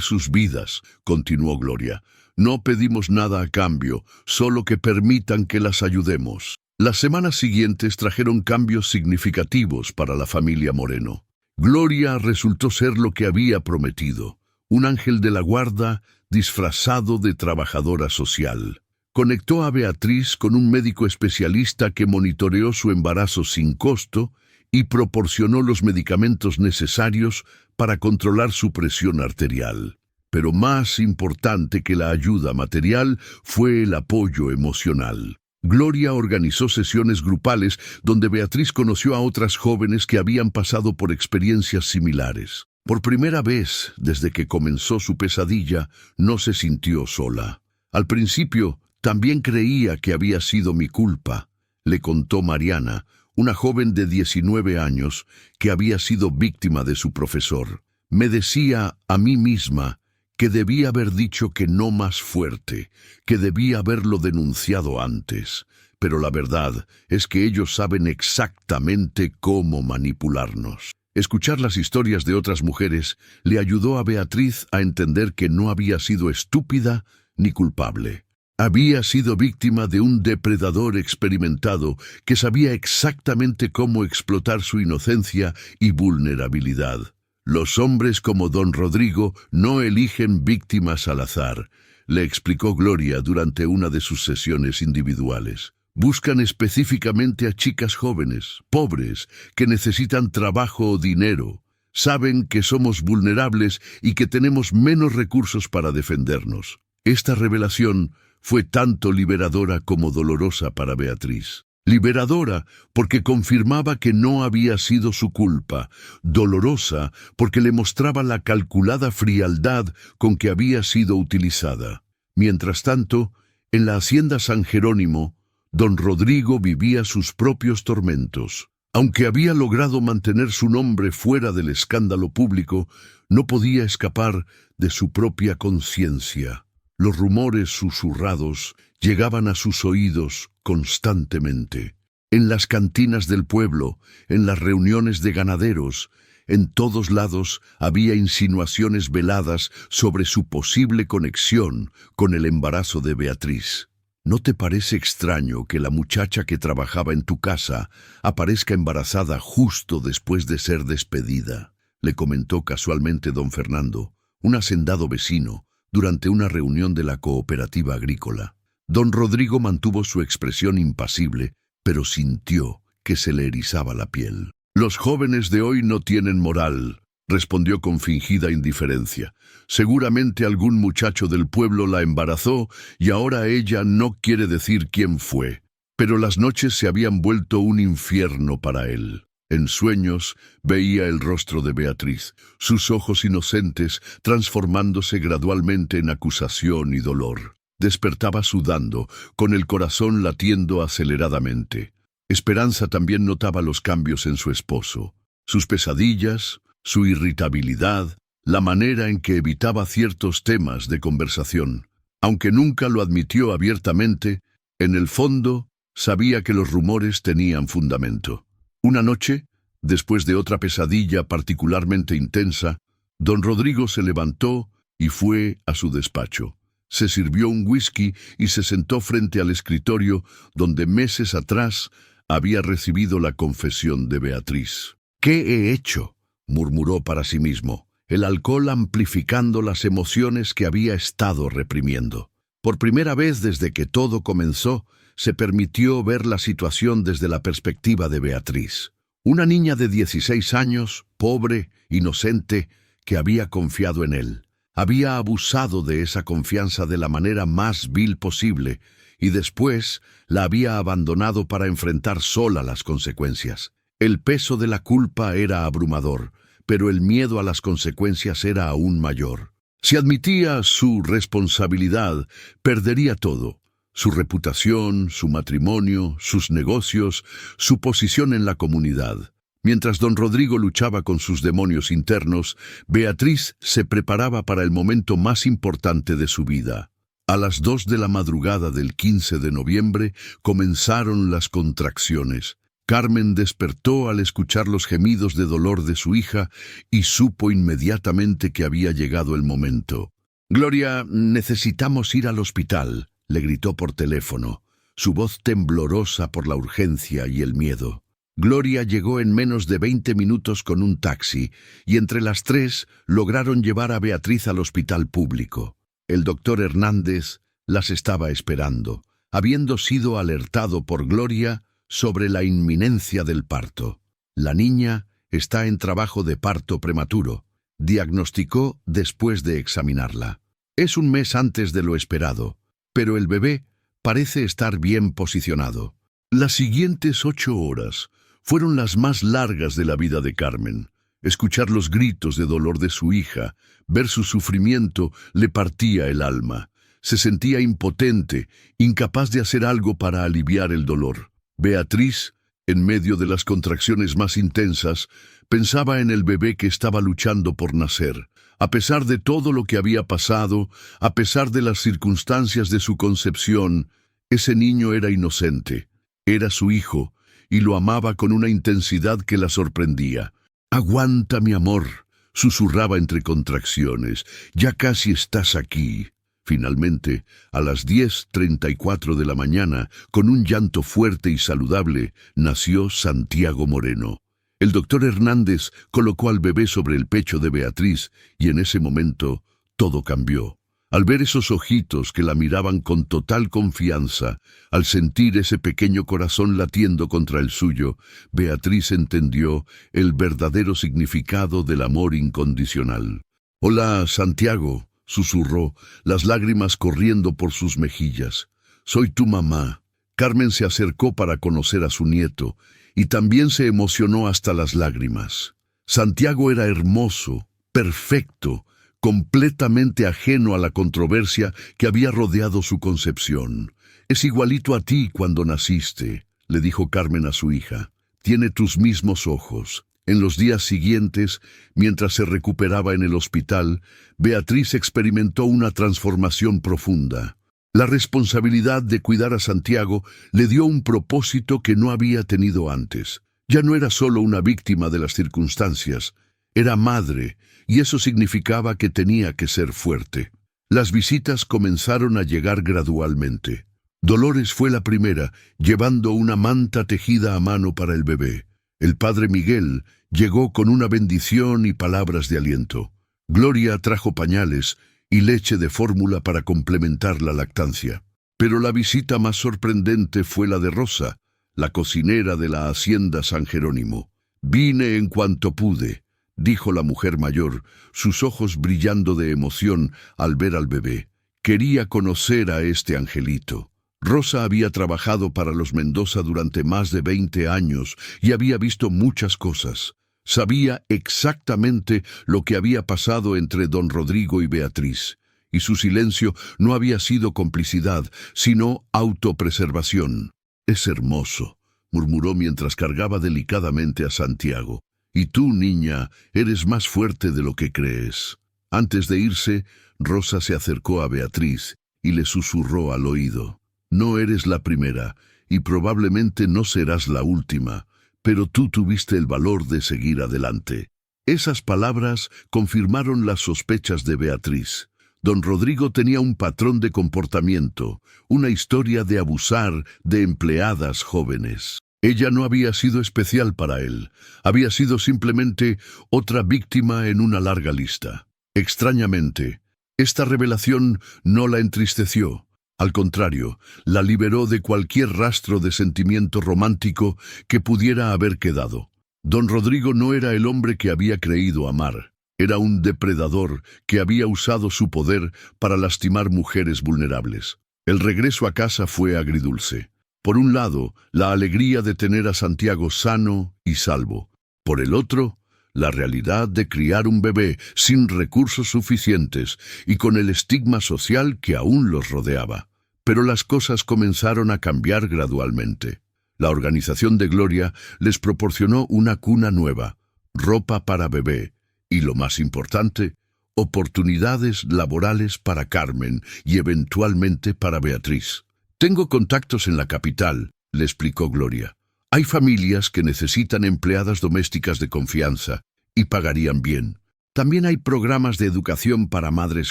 sus vidas», continuó Gloria. «No pedimos nada a cambio, solo que permitan que las ayudemos». Las semanas siguientes trajeron cambios significativos para la familia Moreno. Gloria resultó ser lo que había prometido, un ángel de la guarda disfrazado de trabajadora social. Conectó a Beatriz con un médico especialista que monitoreó su embarazo sin costo y proporcionó los medicamentos necesarios para controlar su presión arterial. Pero más importante que la ayuda material fue el apoyo emocional. Gloria organizó sesiones grupales donde Beatriz conoció a otras jóvenes que habían pasado por experiencias similares. Por primera vez, desde que comenzó su pesadilla, no se sintió sola. «Al principio, también creía que había sido mi culpa», le contó Mariana, una joven de 19 años que había sido víctima de su profesor. «Me decía a mí misma que debía haber dicho que no más fuerte, que debía haberlo denunciado antes. Pero la verdad es que ellos saben exactamente cómo manipularnos». Escuchar las historias de otras mujeres le ayudó a Beatriz a entender que no había sido estúpida ni culpable. Había sido víctima de un depredador experimentado que sabía exactamente cómo explotar su inocencia y vulnerabilidad. «Los hombres como don Rodrigo no eligen víctimas al azar», le explicó Gloria durante una de sus sesiones individuales. «Buscan específicamente a chicas jóvenes, pobres, que necesitan trabajo o dinero. Saben que somos vulnerables y que tenemos menos recursos para defendernos». Esta revelación fue tanto liberadora como dolorosa para Beatriz. Liberadora porque confirmaba que no había sido su culpa, dolorosa porque le mostraba la calculada frialdad con que había sido utilizada. Mientras tanto, en la hacienda San Jerónimo, don Rodrigo vivía sus propios tormentos. Aunque había logrado mantener su nombre fuera del escándalo público, no podía escapar de su propia conciencia. Los rumores susurrados llegaban a sus oídos constantemente. En las cantinas del pueblo, en las reuniones de ganaderos, en todos lados había insinuaciones veladas sobre su posible conexión con el embarazo de Beatriz. ¿No te parece extraño que la muchacha que trabajaba en tu casa aparezca embarazada justo después de ser despedida?, le comentó casualmente don Fernando, un hacendado vecino, durante una reunión de la cooperativa agrícola. Don Rodrigo mantuvo su expresión impasible, pero sintió que se le erizaba la piel. «Los jóvenes de hoy no tienen moral», respondió con fingida indiferencia. «Seguramente algún muchacho del pueblo la embarazó y ahora ella no quiere decir quién fue». Pero las noches se habían vuelto un infierno para él. En sueños veía el rostro de Beatriz, sus ojos inocentes transformándose gradualmente en acusación y dolor. Despertaba sudando, con el corazón latiendo aceleradamente. Esperanza también notaba los cambios en su esposo. Sus pesadillas, su irritabilidad, la manera en que evitaba ciertos temas de conversación. Aunque nunca lo admitió abiertamente, en el fondo sabía que los rumores tenían fundamento. Una noche, después de otra pesadilla particularmente intensa, don Rodrigo se levantó y fue a su despacho. Se sirvió un whisky y se sentó frente al escritorio donde meses atrás había recibido la confesión de Beatriz. «¿Qué he hecho?», murmuró para sí mismo, el alcohol amplificando las emociones que había estado reprimiendo. Por primera vez desde que todo comenzó, se permitió ver la situación desde la perspectiva de Beatriz. Una niña de 16 años, pobre, inocente, que había confiado en él. Había abusado de esa confianza de la manera más vil posible y después la había abandonado para enfrentar sola las consecuencias. El peso de la culpa era abrumador, pero el miedo a las consecuencias era aún mayor. Si admitía su responsabilidad, perdería todo: su reputación, su matrimonio, sus negocios, su posición en la comunidad. Mientras don Rodrigo luchaba con sus demonios internos, Beatriz se preparaba para el momento más importante de su vida. A las 2 de la madrugada del 15 de noviembre comenzaron las contracciones. Carmen despertó al escuchar los gemidos de dolor de su hija y supo inmediatamente que había llegado el momento. «Gloria, necesitamos ir al hospital», le gritó por teléfono, su voz temblorosa por la urgencia y el miedo. Gloria llegó en menos de 20 minutos con un taxi y entre las 3 lograron llevar a Beatriz al hospital público. El doctor Hernández las estaba esperando, habiendo sido alertado por Gloria sobre la inminencia del parto. «La niña está en trabajo de parto prematuro», diagnosticó después de examinarla. «Es un mes antes de lo esperado, pero el bebé parece estar bien posicionado». Las siguientes 8 horas fueron las más largas de la vida de Carmen. Escuchar los gritos de dolor de su hija, ver su sufrimiento, le partía el alma. Se sentía impotente, incapaz de hacer algo para aliviar el dolor. Beatriz, en medio de las contracciones más intensas, pensaba en el bebé que estaba luchando por nacer. A pesar de todo lo que había pasado, a pesar de las circunstancias de su concepción, ese niño era inocente. Era su hijo, y lo amaba con una intensidad que la sorprendía. «Aguanta, mi amor», susurraba entre contracciones, «ya casi estás aquí». Finalmente, a las 10:34 de la mañana, con un llanto fuerte y saludable, nació Santiago Moreno. El doctor Hernández colocó al bebé sobre el pecho de Beatriz y en ese momento todo cambió. Al ver esos ojitos que la miraban con total confianza, al sentir ese pequeño corazón latiendo contra el suyo, Beatriz entendió el verdadero significado del amor incondicional. «Hola, Santiago», susurró, las lágrimas corriendo por sus mejillas. «Soy tu mamá». Carmen se acercó para conocer a su nieto, y también se emocionó hasta las lágrimas. Santiago era hermoso, perfecto, completamente ajeno a la controversia que había rodeado su concepción. «Esigualito a ti cuando naciste», le dijo Carmen a su hija. «Tiene tus mismos ojos». En los días siguientes, mientras se recuperaba en el hospital, Beatriz experimentó una transformación profunda. La responsabilidad de cuidar a Santiago le dio un propósito que no había tenido antes. Ya no era solo una víctima de las circunstancias, era madre, y eso significaba que tenía que ser fuerte. Las visitas comenzaron a llegar gradualmente. Dolores fue la primera, llevando una manta tejida a mano para el bebé. El padre Miguel llegó con una bendición y palabras de aliento. Gloria trajo pañales y leche de fórmula para complementar la lactancia. Pero la visita más sorprendente fue la de Rosa, la cocinera de la hacienda San Jerónimo. «Vine en cuanto pude», dijo la mujer mayor, sus ojos brillando de emoción al ver al bebé. Quería conocer a este angelito. Rosa había trabajado para los Mendoza durante más de 20 años y había visto muchas cosas. Sabía exactamente lo que había pasado entre don Rodrigo y Beatriz, y su silencio no había sido complicidad, sino autopreservación. «Es hermoso», murmuró mientras cargaba delicadamente a Santiago. «Y tú, niña, eres más fuerte de lo que crees». Antes de irse, Rosa se acercó a Beatriz y le susurró al oído: «No eres la primera, y probablemente no serás la última, pero tú tuviste el valor de seguir adelante». Esas palabras confirmaron las sospechas de Beatriz. Don Rodrigo tenía un patrón de comportamiento, una historia de abusar de empleadas jóvenes. Ella no había sido especial para él, había sido simplemente otra víctima en una larga lista. Extrañamente, esta revelación no la entristeció. Al contrario, la liberó de cualquier rastro de sentimiento romántico que pudiera haber quedado. Don Rodrigo no era el hombre que había creído amar. Era un depredador que había usado su poder para lastimar mujeres vulnerables. El regreso a casa fue agridulce. Por un lado, la alegría de tener a Santiago sano y salvo. Por el otro, la realidad de criar un bebé sin recursos suficientes y con el estigma social que aún los rodeaba. Pero las cosas comenzaron a cambiar gradualmente. La organización de Gloria les proporcionó una cuna nueva, ropa para bebé y, lo más importante, oportunidades laborales para Carmen y eventualmente para Beatriz. «Tengo contactos en la capital», le explicó Gloria. «Hay familias que necesitan empleadas domésticas de confianza y pagarían bien. También hay programas de educación para madres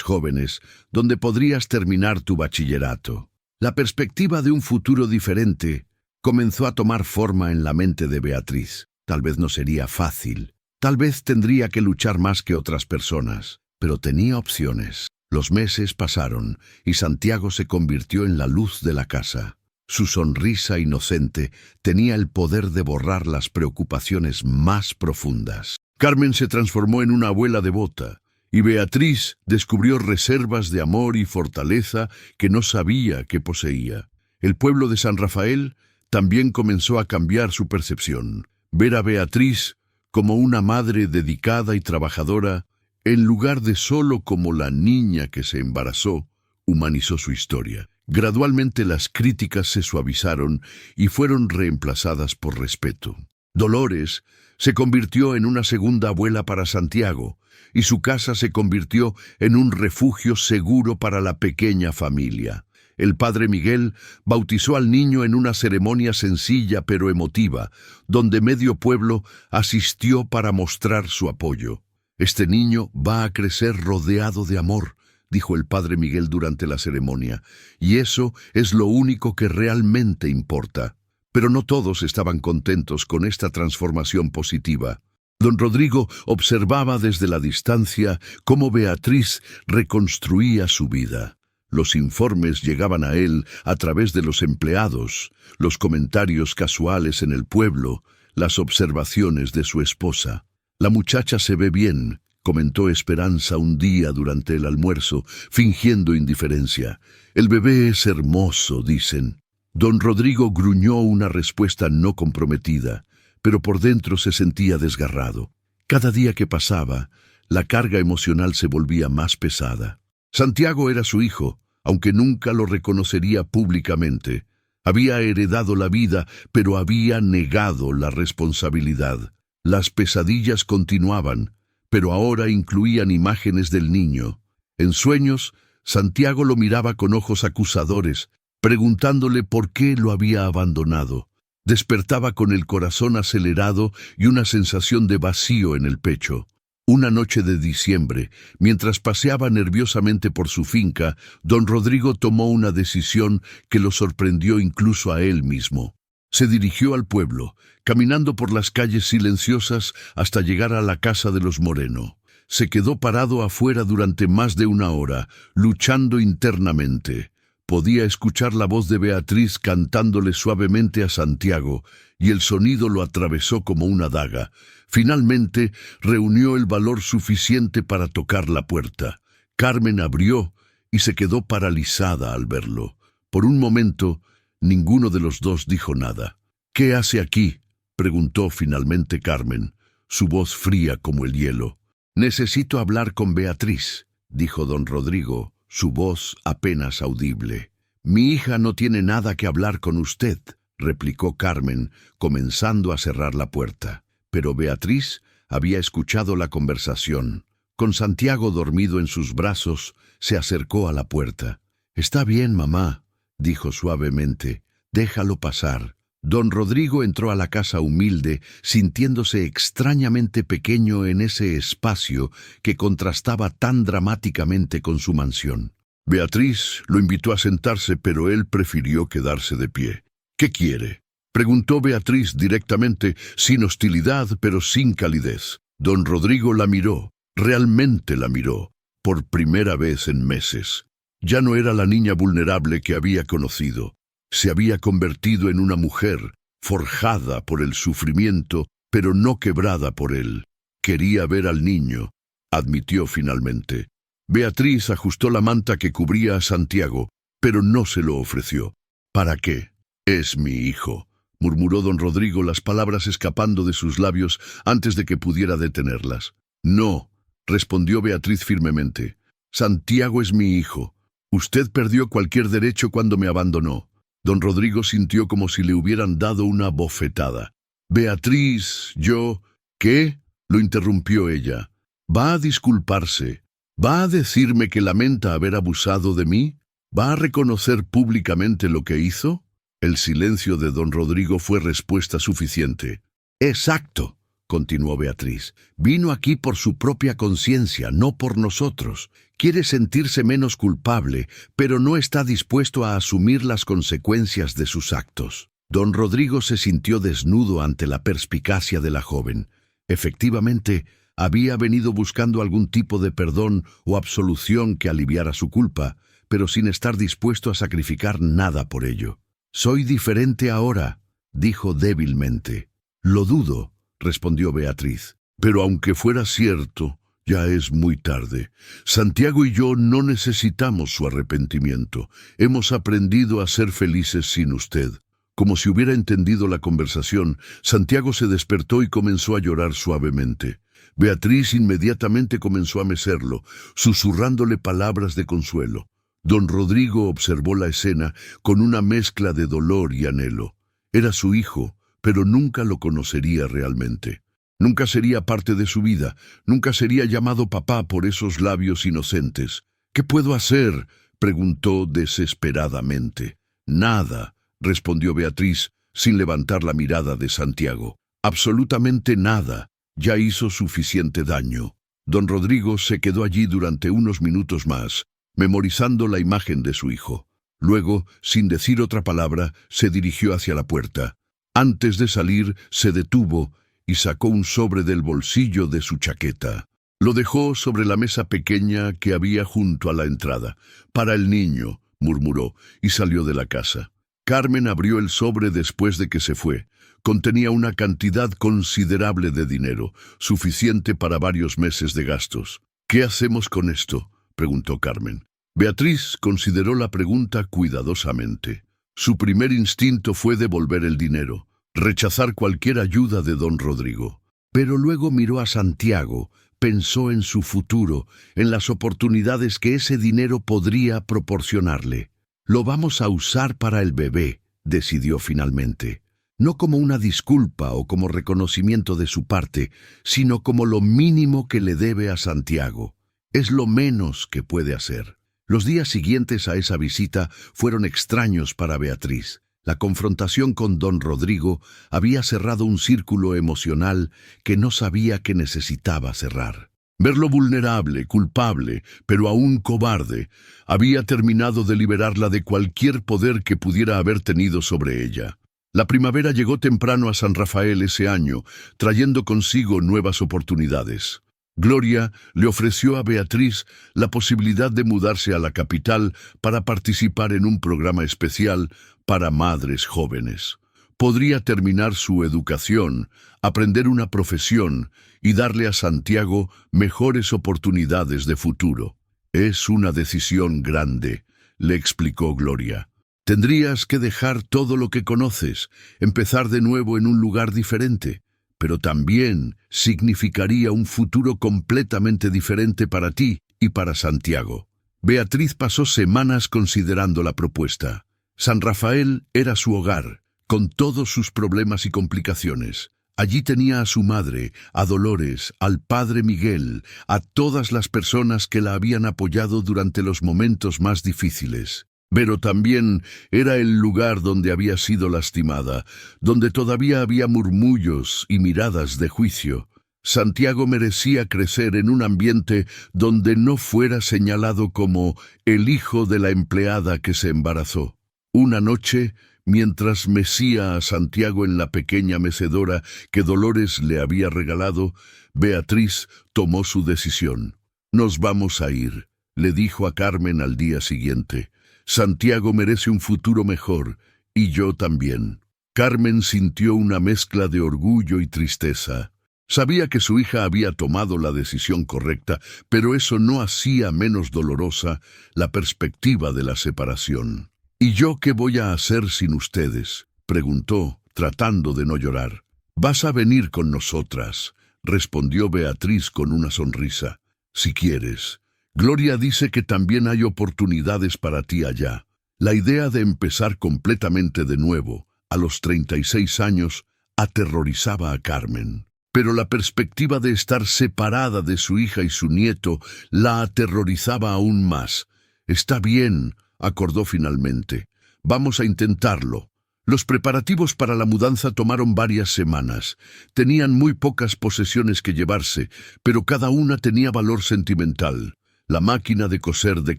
jóvenes donde podrías terminar tu bachillerato». La perspectiva de un futuro diferente comenzó a tomar forma en la mente de Beatriz. Tal vez no sería fácil. Tal vez tendría que luchar más que otras personas, pero tenía opciones. Los meses pasaron y Santiago se convirtió en la luz de la casa. Su sonrisa inocente tenía el poder de borrar las preocupaciones más profundas. Carmen se transformó en una abuela devota, y Beatriz descubrió reservas de amor y fortaleza que no sabía que poseía. El pueblo de San Rafael también comenzó a cambiar su percepción. Ver a Beatriz como una madre dedicada y trabajadora, en lugar de solo como la niña que se embarazó, humanizó su historia. Gradualmente las críticas se suavizaron y fueron reemplazadas por respeto. Dolores se convirtió en una segunda abuela para Santiago, y su casa se convirtió en un refugio seguro para la pequeña familia. El padre Miguel bautizó al niño en una ceremonia sencilla pero emotiva, donde medio pueblo asistió para mostrar su apoyo. «Este niño va a crecer rodeado de amor», dijo el padre Miguel durante la ceremonia, «y eso es lo único que realmente importa». Pero no todos estaban contentos con esta transformación positiva. Don Rodrigo observaba desde la distancia cómo Beatriz reconstruía su vida. Los informes llegaban a él a través de los empleados, los comentarios casuales en el pueblo, las observaciones de su esposa. «La muchacha se ve bien», comentó Esperanza un día durante el almuerzo, fingiendo indiferencia. «El bebé es hermoso», dicen. Don Rodrigo gruñó una respuesta no comprometida, pero por dentro se sentía desgarrado. Cada día que pasaba, la carga emocional se volvía más pesada. Santiago era su hijo, aunque nunca lo reconocería públicamente. Había heredado la vida, pero había negado la responsabilidad. Las pesadillas continuaban, pero ahora incluían imágenes del niño. En sueños, Santiago lo miraba con ojos acusadores, preguntándole por qué lo había abandonado. Despertaba con el corazón acelerado y una sensación de vacío en el pecho. Una noche de diciembre, mientras paseaba nerviosamente por su finca, don Rodrigo tomó una decisión que lo sorprendió incluso a él mismo. Se dirigió al pueblo, caminando por las calles silenciosas hasta llegar a la casa de los Moreno. Se quedó parado afuera durante más de una hora, luchando internamente. Podía escuchar la voz de Beatriz cantándole suavemente a Santiago, y el sonido lo atravesó como una daga. Finalmente, reunió el valor suficiente para tocar la puerta. Carmen abrió y se quedó paralizada al verlo. Por un momento, ninguno de los dos dijo nada. «¿Qué hace aquí?», preguntó finalmente Carmen, su voz fría como el hielo. «Necesito hablar con Beatriz», dijo don Rodrigo, su voz apenas audible. «Mi hija no tiene nada que hablar con usted», replicó Carmen, comenzando a cerrar la puerta. Pero Beatriz había escuchado la conversación. Con Santiago dormido en sus brazos, se acercó a la puerta. «Está bien, mamá», dijo suavemente. «Déjalo pasar». Don Rodrigo entró a la casa humilde, sintiéndose extrañamente pequeño en ese espacio que contrastaba tan dramáticamente con su mansión. Beatriz lo invitó a sentarse, pero él prefirió quedarse de pie. «¿Qué quiere?», preguntó Beatriz directamente, sin hostilidad, pero sin calidez. Don Rodrigo la miró, realmente la miró, por primera vez en meses. Ya no era la niña vulnerable que había conocido. Se había convertido en una mujer, forjada por el sufrimiento, pero no quebrada por él. Quería ver al niño, admitió finalmente. Beatriz ajustó la manta que cubría a Santiago, pero no se lo ofreció. «¿Para qué?». «Es mi hijo», murmuró don Rodrigo, las palabras escapando de sus labios antes de que pudiera detenerlas. «No», respondió Beatriz firmemente. «Santiago es mi hijo. Usted perdió cualquier derecho cuando me abandonó». Don Rodrigo sintió como si le hubieran dado una bofetada. «Beatriz, yo...». «¿Qué?», lo interrumpió ella. «¿Va a disculparse? ¿Va a decirme que lamenta haber abusado de mí? ¿Va a reconocer públicamente lo que hizo?». El silencio de don Rodrigo fue respuesta suficiente. «Exacto», continuó Beatriz. «Vino aquí por su propia conciencia, no por nosotros. Quiere sentirse menos culpable, pero no está dispuesto a asumir las consecuencias de sus actos». Don Rodrigo se sintió desnudo ante la perspicacia de la joven. Efectivamente, había venido buscando algún tipo de perdón o absolución que aliviara su culpa, pero sin estar dispuesto a sacrificar nada por ello. «Soy diferente ahora», dijo débilmente. «Lo dudo», respondió Beatriz. «Pero aunque fuera cierto, ya es muy tarde. Santiago y yo no necesitamos su arrepentimiento. Hemos aprendido a ser felices sin usted». Como si hubiera entendido la conversación, Santiago se despertó y comenzó a llorar suavemente. Beatriz inmediatamente comenzó a mecerlo, susurrándole palabras de consuelo. Don Rodrigo observó la escena con una mezcla de dolor y anhelo. Era su hijo, pero nunca lo conocería realmente. Nunca sería parte de su vida, nunca sería llamado papá por esos labios inocentes. «¿Qué puedo hacer?», preguntó desesperadamente. «Nada», respondió Beatriz, sin levantar la mirada de Santiago. «Absolutamente nada. Ya hizo suficiente daño». Don Rodrigo se quedó allí durante unos minutos más, memorizando la imagen de su hijo. Luego, sin decir otra palabra, se dirigió hacia la puerta. Antes de salir, se detuvo y sacó un sobre del bolsillo de su chaqueta. Lo dejó sobre la mesa pequeña que había junto a la entrada. «Para el niño», murmuró, y salió de la casa. Carmen abrió el sobre después de que se fue. Contenía una cantidad considerable de dinero, suficiente para varios meses de gastos. «¿Qué hacemos con esto?», preguntó Carmen. Beatriz consideró la pregunta cuidadosamente. Su primer instinto fue devolver el dinero, rechazar cualquier ayuda de don Rodrigo. Pero luego miró a Santiago, pensó en su futuro, en las oportunidades que ese dinero podría proporcionarle. «Lo vamos a usar para el bebé», decidió finalmente. No como una disculpa o como reconocimiento de su parte, sino como lo mínimo que le debe a Santiago. Es lo menos que puede hacer. Los días siguientes a esa visita fueron extraños para Beatriz. La confrontación con don Rodrigo había cerrado un círculo emocional que no sabía que necesitaba cerrar. Verlo vulnerable, culpable, pero aún cobarde, había terminado de liberarla de cualquier poder que pudiera haber tenido sobre ella. La primavera llegó temprano a San Rafael ese año, trayendo consigo nuevas oportunidades. Gloria le ofreció a Beatriz la posibilidad de mudarse a la capital para participar en un programa especial para madres jóvenes. Podría terminar su educación, aprender una profesión y darle a Santiago mejores oportunidades de futuro. Es una decisión grande, le explicó Gloria. Tendrías que dejar todo lo que conoces, empezar de nuevo en un lugar diferente, pero también significaría un futuro completamente diferente para ti y para Santiago. Beatriz pasó semanas considerando la propuesta. San Rafael era su hogar, con todos sus problemas y complicaciones. Allí tenía a su madre, a Dolores, al padre Miguel, a todas las personas que la habían apoyado durante los momentos más difíciles. Pero también era el lugar donde había sido lastimada, donde todavía había murmullos y miradas de juicio. Santiago merecía crecer en un ambiente donde no fuera señalado como el hijo de la empleada que se embarazó. Una noche, mientras mecía a Santiago en la pequeña mecedora que Dolores le había regalado, Beatriz tomó su decisión. «Nos vamos a ir», le dijo a Carmen al día siguiente. «Santiago merece un futuro mejor, y yo también». Carmen sintió una mezcla de orgullo y tristeza. Sabía que su hija había tomado la decisión correcta, pero eso no hacía menos dolorosa la perspectiva de la separación. «¿Y yo qué voy a hacer sin ustedes?», preguntó, tratando de no llorar. «Vas a venir con nosotras», respondió Beatriz con una sonrisa. «Si quieres. Gloria dice que también hay oportunidades para ti allá». La idea de empezar completamente de nuevo, a los 36 años, aterrorizaba a Carmen. Pero la perspectiva de estar separada de su hija y su nieto la aterrorizaba aún más. «Está bien», acordó finalmente. «Vamos a intentarlo». Los preparativos para la mudanza tomaron varias semanas. Tenían muy pocas posesiones que llevarse, pero cada una tenía valor sentimental. La máquina de coser de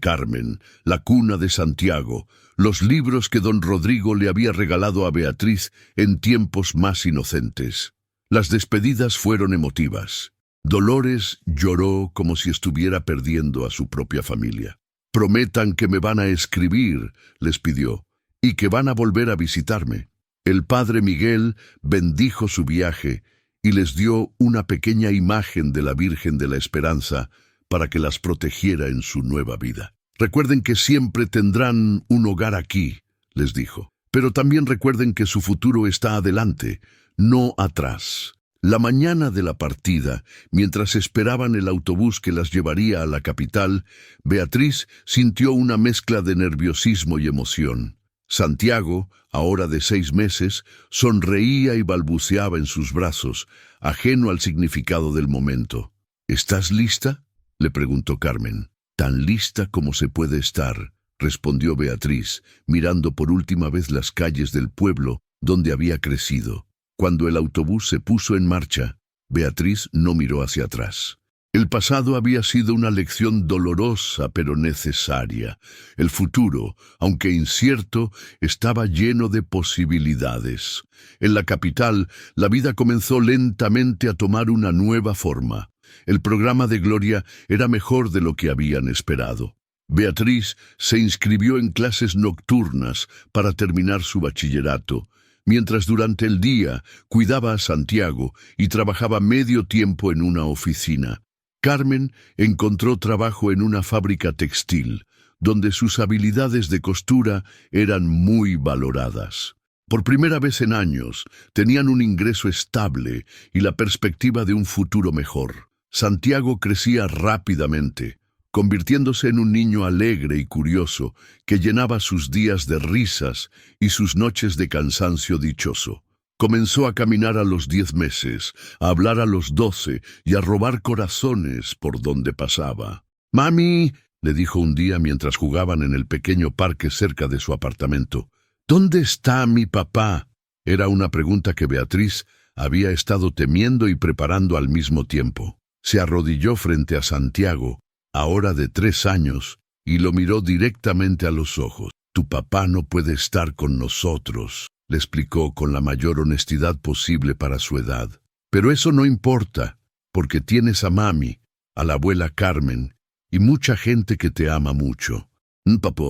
Carmen, la cuna de Santiago, los libros que don Rodrigo le había regalado a Beatriz en tiempos más inocentes. Las despedidas fueron emotivas. Dolores lloró como si estuviera perdiendo a su propia familia. «Prometan que me van a escribir», les pidió, «y que van a volver a visitarme». El padre Miguel bendijo su viaje y les dio una pequeña imagen de la Virgen de la Esperanza para que las protegiera en su nueva vida. «Recuerden que siempre tendrán un hogar aquí», les dijo, «pero también recuerden que su futuro está adelante, no atrás». La mañana de la partida, mientras esperaban el autobús que las llevaría a la capital, Beatriz sintió una mezcla de nerviosismo y emoción. Santiago, ahora de 6 meses, sonreía y balbuceaba en sus brazos, ajeno al significado del momento. «¿Estás lista?», le preguntó Carmen. «Tan lista como se puede estar», respondió Beatriz, mirando por última vez las calles del pueblo donde había crecido. Cuando el autobús se puso en marcha, Beatriz no miró hacia atrás. El pasado había sido una lección dolorosa pero necesaria. El futuro, aunque incierto, estaba lleno de posibilidades. En la capital, la vida comenzó lentamente a tomar una nueva forma. El programa de Gloria era mejor de lo que habían esperado. Beatriz se inscribió en clases nocturnas para terminar su bachillerato, mientras durante el día cuidaba a Santiago y trabajaba medio tiempo en una oficina. Carmen encontró trabajo en una fábrica textil, donde sus habilidades de costura eran muy valoradas. Por primera vez en años, tenían un ingreso estable y la perspectiva de un futuro mejor. Santiago crecía rápidamente, convirtiéndose en un niño alegre y curioso que llenaba sus días de risas y sus noches de cansancio dichoso. Comenzó a caminar a los 10 meses, a hablar a los 12 y a robar corazones por donde pasaba. «Mami», le dijo un día mientras jugaban en el pequeño parque cerca de su apartamento, «¿dónde está mi papá?». Era una pregunta que Beatriz había estado temiendo y preparando al mismo tiempo. Se arrodilló frente a Santiago, ahora de 3 años, y lo miró directamente a los ojos. «Tu papá no puede estar con nosotros», le explicó con la mayor honestidad posible para su edad. «Pero eso no importa, porque tienes a mami, a la abuela Carmen, y mucha gente que te ama mucho». «Papá».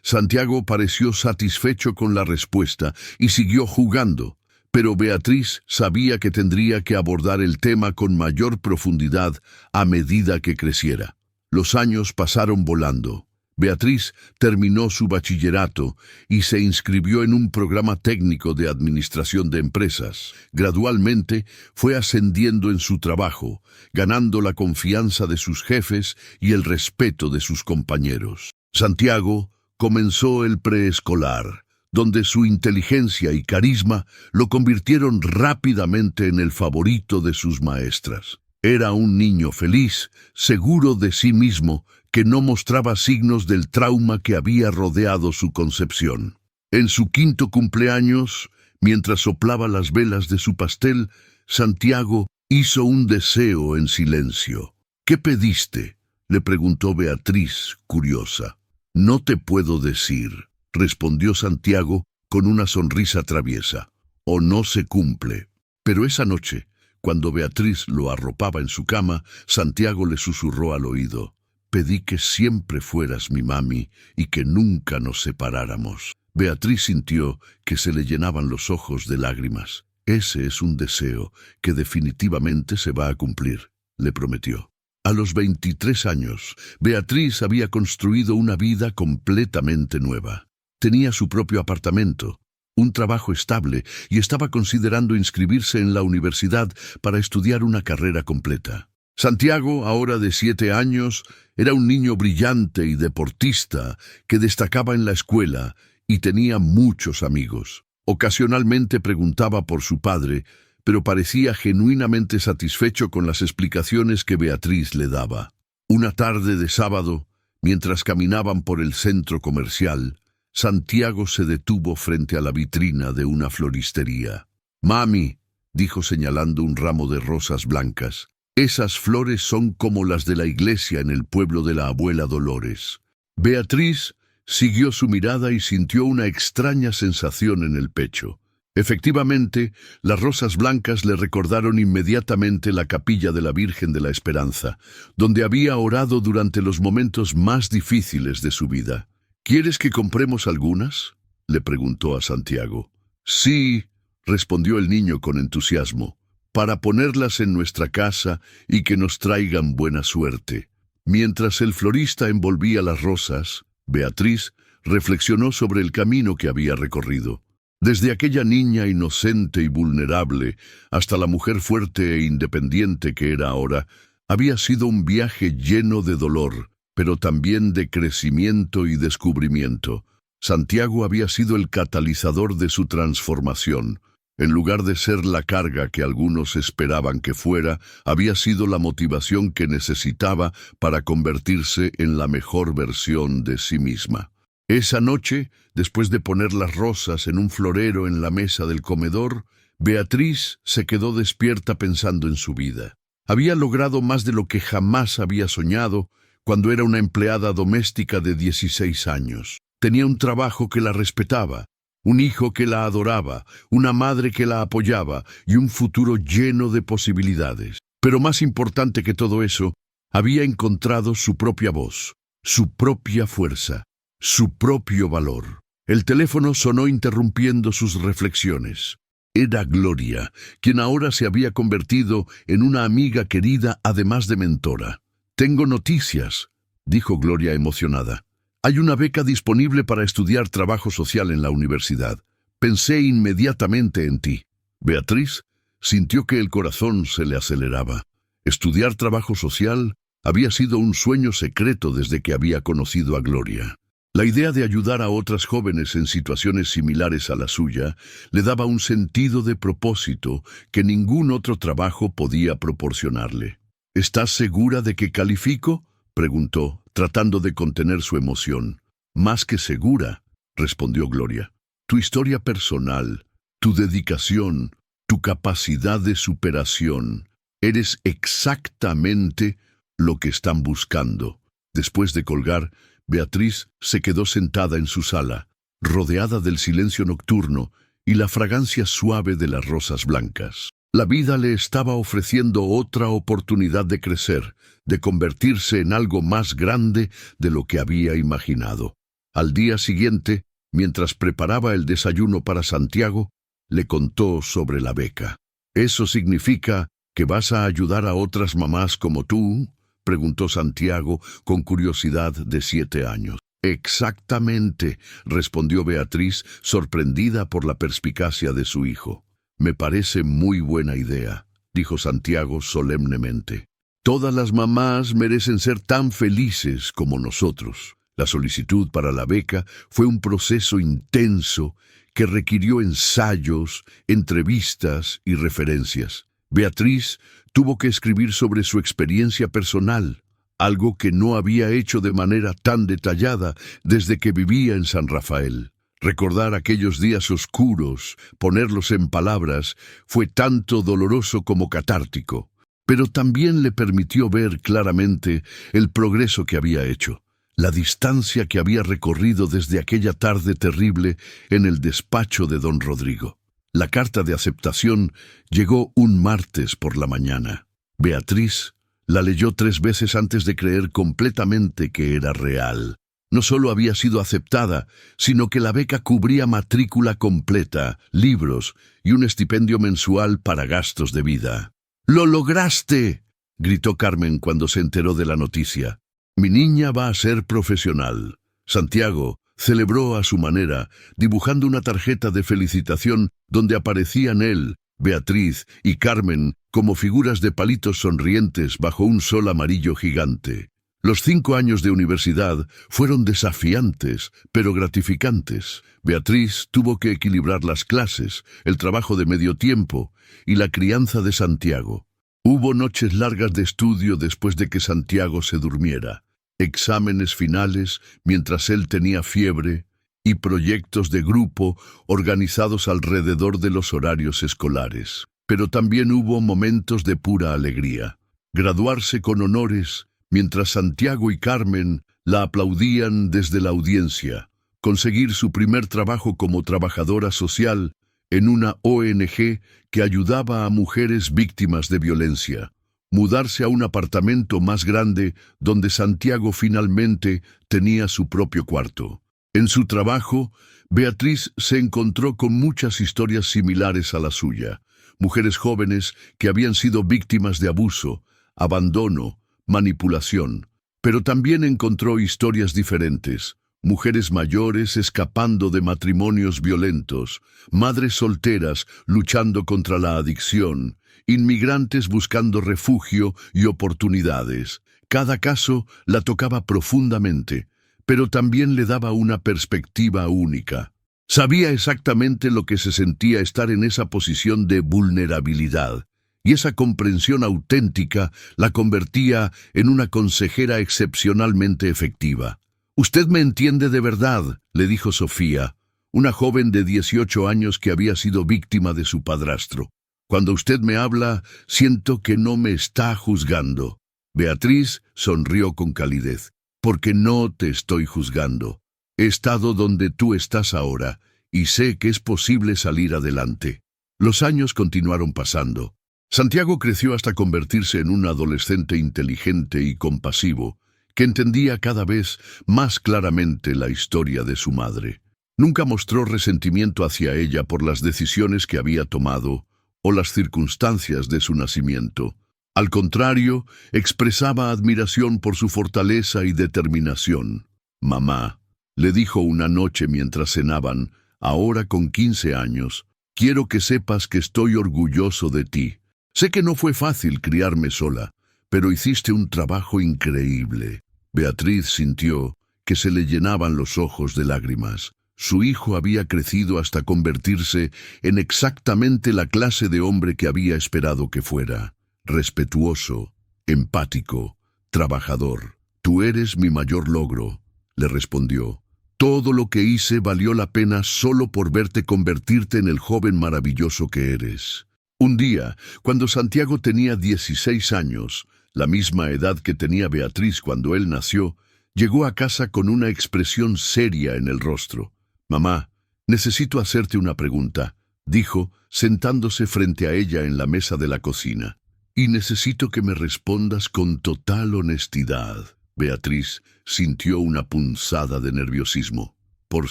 Santiago pareció satisfecho con la respuesta y siguió jugando, pero Beatriz sabía que tendría que abordar el tema con mayor profundidad a medida que creciera. Los años pasaron volando. Beatriz terminó su bachillerato y se inscribió en un programa técnico de administración de empresas. Gradualmente fue ascendiendo en su trabajo, ganando la confianza de sus jefes y el respeto de sus compañeros. Santiago comenzó el preescolar, donde su inteligencia y carisma lo convirtieron rápidamente en el favorito de sus maestras. Era un niño feliz, seguro de sí mismo, que no mostraba signos del trauma que había rodeado su concepción. En su 5º cumpleaños, mientras soplaba las velas de su pastel, Santiago hizo un deseo en silencio. «¿Qué pediste?», le preguntó Beatriz, curiosa. «No te puedo decir», respondió Santiago con una sonrisa traviesa. «O no se cumple». Pero esa noche, cuando Beatriz lo arropaba en su cama, Santiago le susurró al oído: «Pedí que siempre fueras mi mami y que nunca nos separáramos». Beatriz sintió que se le llenaban los ojos de lágrimas. «Ese es un deseo que definitivamente se va a cumplir», le prometió. A los 23 años, Beatriz había construido una vida completamente nueva. Tenía su propio apartamento, un trabajo estable y estaba considerando inscribirse en la universidad para estudiar una carrera completa. Santiago, ahora de 7 años, era un niño brillante y deportista que destacaba en la escuela y tenía muchos amigos. Ocasionalmente preguntaba por su padre, pero parecía genuinamente satisfecho con las explicaciones que Beatriz le daba. Una tarde de sábado, mientras caminaban por el centro comercial, Santiago se detuvo frente a la vitrina de una floristería. «Mami», dijo señalando un ramo de rosas blancas, «esas flores son como las de la iglesia en el pueblo de la abuela Dolores». Beatriz siguió su mirada y sintió una extraña sensación en el pecho. Efectivamente, las rosas blancas le recordaron inmediatamente la capilla de la Virgen de la Esperanza, donde había orado durante los momentos más difíciles de su vida. «¿Quieres que compremos algunas?», le preguntó a Santiago. «Sí», respondió el niño con entusiasmo, «para ponerlas en nuestra casa y que nos traigan buena suerte». Mientras el florista envolvía las rosas, Beatriz reflexionó sobre el camino que había recorrido. Desde aquella niña inocente y vulnerable hasta la mujer fuerte e independiente que era ahora, había sido un viaje lleno de dolor, pero también de crecimiento y descubrimiento. Santiago había sido el catalizador de su transformación. En lugar de ser la carga que algunos esperaban que fuera, había sido la motivación que necesitaba para convertirse en la mejor versión de sí misma. Esa noche, después de poner las rosas en un florero en la mesa del comedor, Beatriz se quedó despierta pensando en su vida. Había logrado más de lo que jamás había soñado cuando era una empleada doméstica de 16 años. Tenía un trabajo que la respetaba, un hijo que la adoraba, una madre que la apoyaba y un futuro lleno de posibilidades. Pero más importante que todo eso, había encontrado su propia voz, su propia fuerza, su propio valor. El teléfono sonó interrumpiendo sus reflexiones. Era Gloria, quien ahora se había convertido en una amiga querida además de mentora. «Tengo noticias», dijo Gloria emocionada. «Hay una beca disponible para estudiar trabajo social en la universidad. Pensé inmediatamente en ti». Beatriz sintió que el corazón se le aceleraba. Estudiar trabajo social había sido un sueño secreto desde que había conocido a Gloria. La idea de ayudar a otras jóvenes en situaciones similares a la suya le daba un sentido de propósito que ningún otro trabajo podía proporcionarle. «¿Estás segura de que califico?», preguntó, tratando de contener su emoción. «Más que segura», respondió Gloria. «Tu historia personal, tu dedicación, tu capacidad de superación, Eres exactamente lo que están buscando. Después de colgar, Beatriz se quedó sentada en su sala, rodeada del silencio nocturno y la fragancia suave de las rosas blancas. La vida le estaba ofreciendo otra oportunidad de crecer, de convertirse en algo más grande de lo que había imaginado. Al día siguiente, mientras preparaba el desayuno para Santiago, le contó sobre la beca. ¿Eso significa que vas a ayudar a otras mamás como tú?, preguntó Santiago con curiosidad de 7 años. Exactamente, respondió Beatriz, sorprendida por la perspicacia de su hijo. Me parece muy buena idea, dijo Santiago solemnemente. Todas las mamás merecen ser tan felices como nosotros. La solicitud para la beca fue un proceso intenso que requirió ensayos, entrevistas y referencias. Beatriz tuvo que escribir sobre su experiencia personal, algo que no había hecho de manera tan detallada desde que vivía en San Rafael. Recordar aquellos días oscuros, ponerlos en palabras, fue tanto doloroso como catártico, pero también le permitió ver claramente el progreso que había hecho, la distancia que había recorrido desde aquella tarde terrible en el despacho de don Rodrigo. La carta de aceptación llegó un martes por la mañana. Beatriz la leyó 3 veces antes de creer completamente que era real. No solo había sido aceptada, sino que la beca cubría matrícula completa, libros y un estipendio mensual para gastos de vida. ¡Lo lograste!, gritó Carmen cuando se enteró de la noticia. Mi niña va a ser profesional. Santiago celebró a su manera, dibujando una tarjeta de felicitación donde aparecían él, Beatriz y Carmen como figuras de palitos sonrientes bajo un sol amarillo gigante. Los 5 años de universidad fueron desafiantes, pero gratificantes. Beatriz tuvo que equilibrar las clases, el trabajo de medio tiempo y la crianza de Santiago. Hubo noches largas de estudio después de que Santiago se durmiera, exámenes finales mientras él tenía fiebre y proyectos de grupo organizados alrededor de los horarios escolares. Pero también hubo momentos de pura alegría. Graduarse con honores mientras Santiago y Carmen la aplaudían desde la audiencia, conseguir su primer trabajo como trabajadora social en una ONG que ayudaba a mujeres víctimas de violencia, mudarse a un apartamento más grande donde Santiago finalmente tenía su propio cuarto. En su trabajo, Beatriz se encontró con muchas historias similares a la suya, mujeres jóvenes que habían sido víctimas de abuso, abandono, manipulación, pero también encontró historias diferentes, mujeres mayores escapando de matrimonios violentos, madres solteras luchando contra la adicción, inmigrantes buscando refugio y oportunidades. Cada caso la tocaba profundamente, pero también le daba una perspectiva única. Sabía exactamente lo que se sentía estar en esa posición de vulnerabilidad, y esa comprensión auténtica la convertía en una consejera excepcionalmente efectiva. «Usted me entiende de verdad», le dijo Sofía, una joven de 18 años que había sido víctima de su padrastro. «Cuando usted me habla, siento que no me está juzgando». Beatriz sonrió con calidez. «Porque no te estoy juzgando. He estado donde tú estás ahora, y sé que es posible salir adelante». Los años continuaron pasando. Santiago creció hasta convertirse en un adolescente inteligente y compasivo, que entendía cada vez más claramente la historia de su madre. Nunca mostró resentimiento hacia ella por las decisiones que había tomado o las circunstancias de su nacimiento. Al contrario, expresaba admiración por su fortaleza y determinación. «Mamá», le dijo una noche mientras cenaban, ahora con 15 años, «quiero que sepas que estoy orgulloso de ti. Sé que no fue fácil criarme sola, pero hiciste un trabajo increíble». Beatriz sintió que se le llenaban los ojos de lágrimas. Su hijo había crecido hasta convertirse en exactamente la clase de hombre que había esperado que fuera. Respetuoso, empático, trabajador. «Tú eres mi mayor logro», le respondió. «Todo lo que hice valió la pena solo por verte convertirte en el joven maravilloso que eres». Un día, cuando Santiago tenía 16 años, la misma edad que tenía Beatriz cuando él nació, llegó a casa con una expresión seria en el rostro. «Mamá, necesito hacerte una pregunta», dijo, sentándose frente a ella en la mesa de la cocina. «Y necesito que me respondas con total honestidad». Beatriz sintió una punzada de nerviosismo. «Por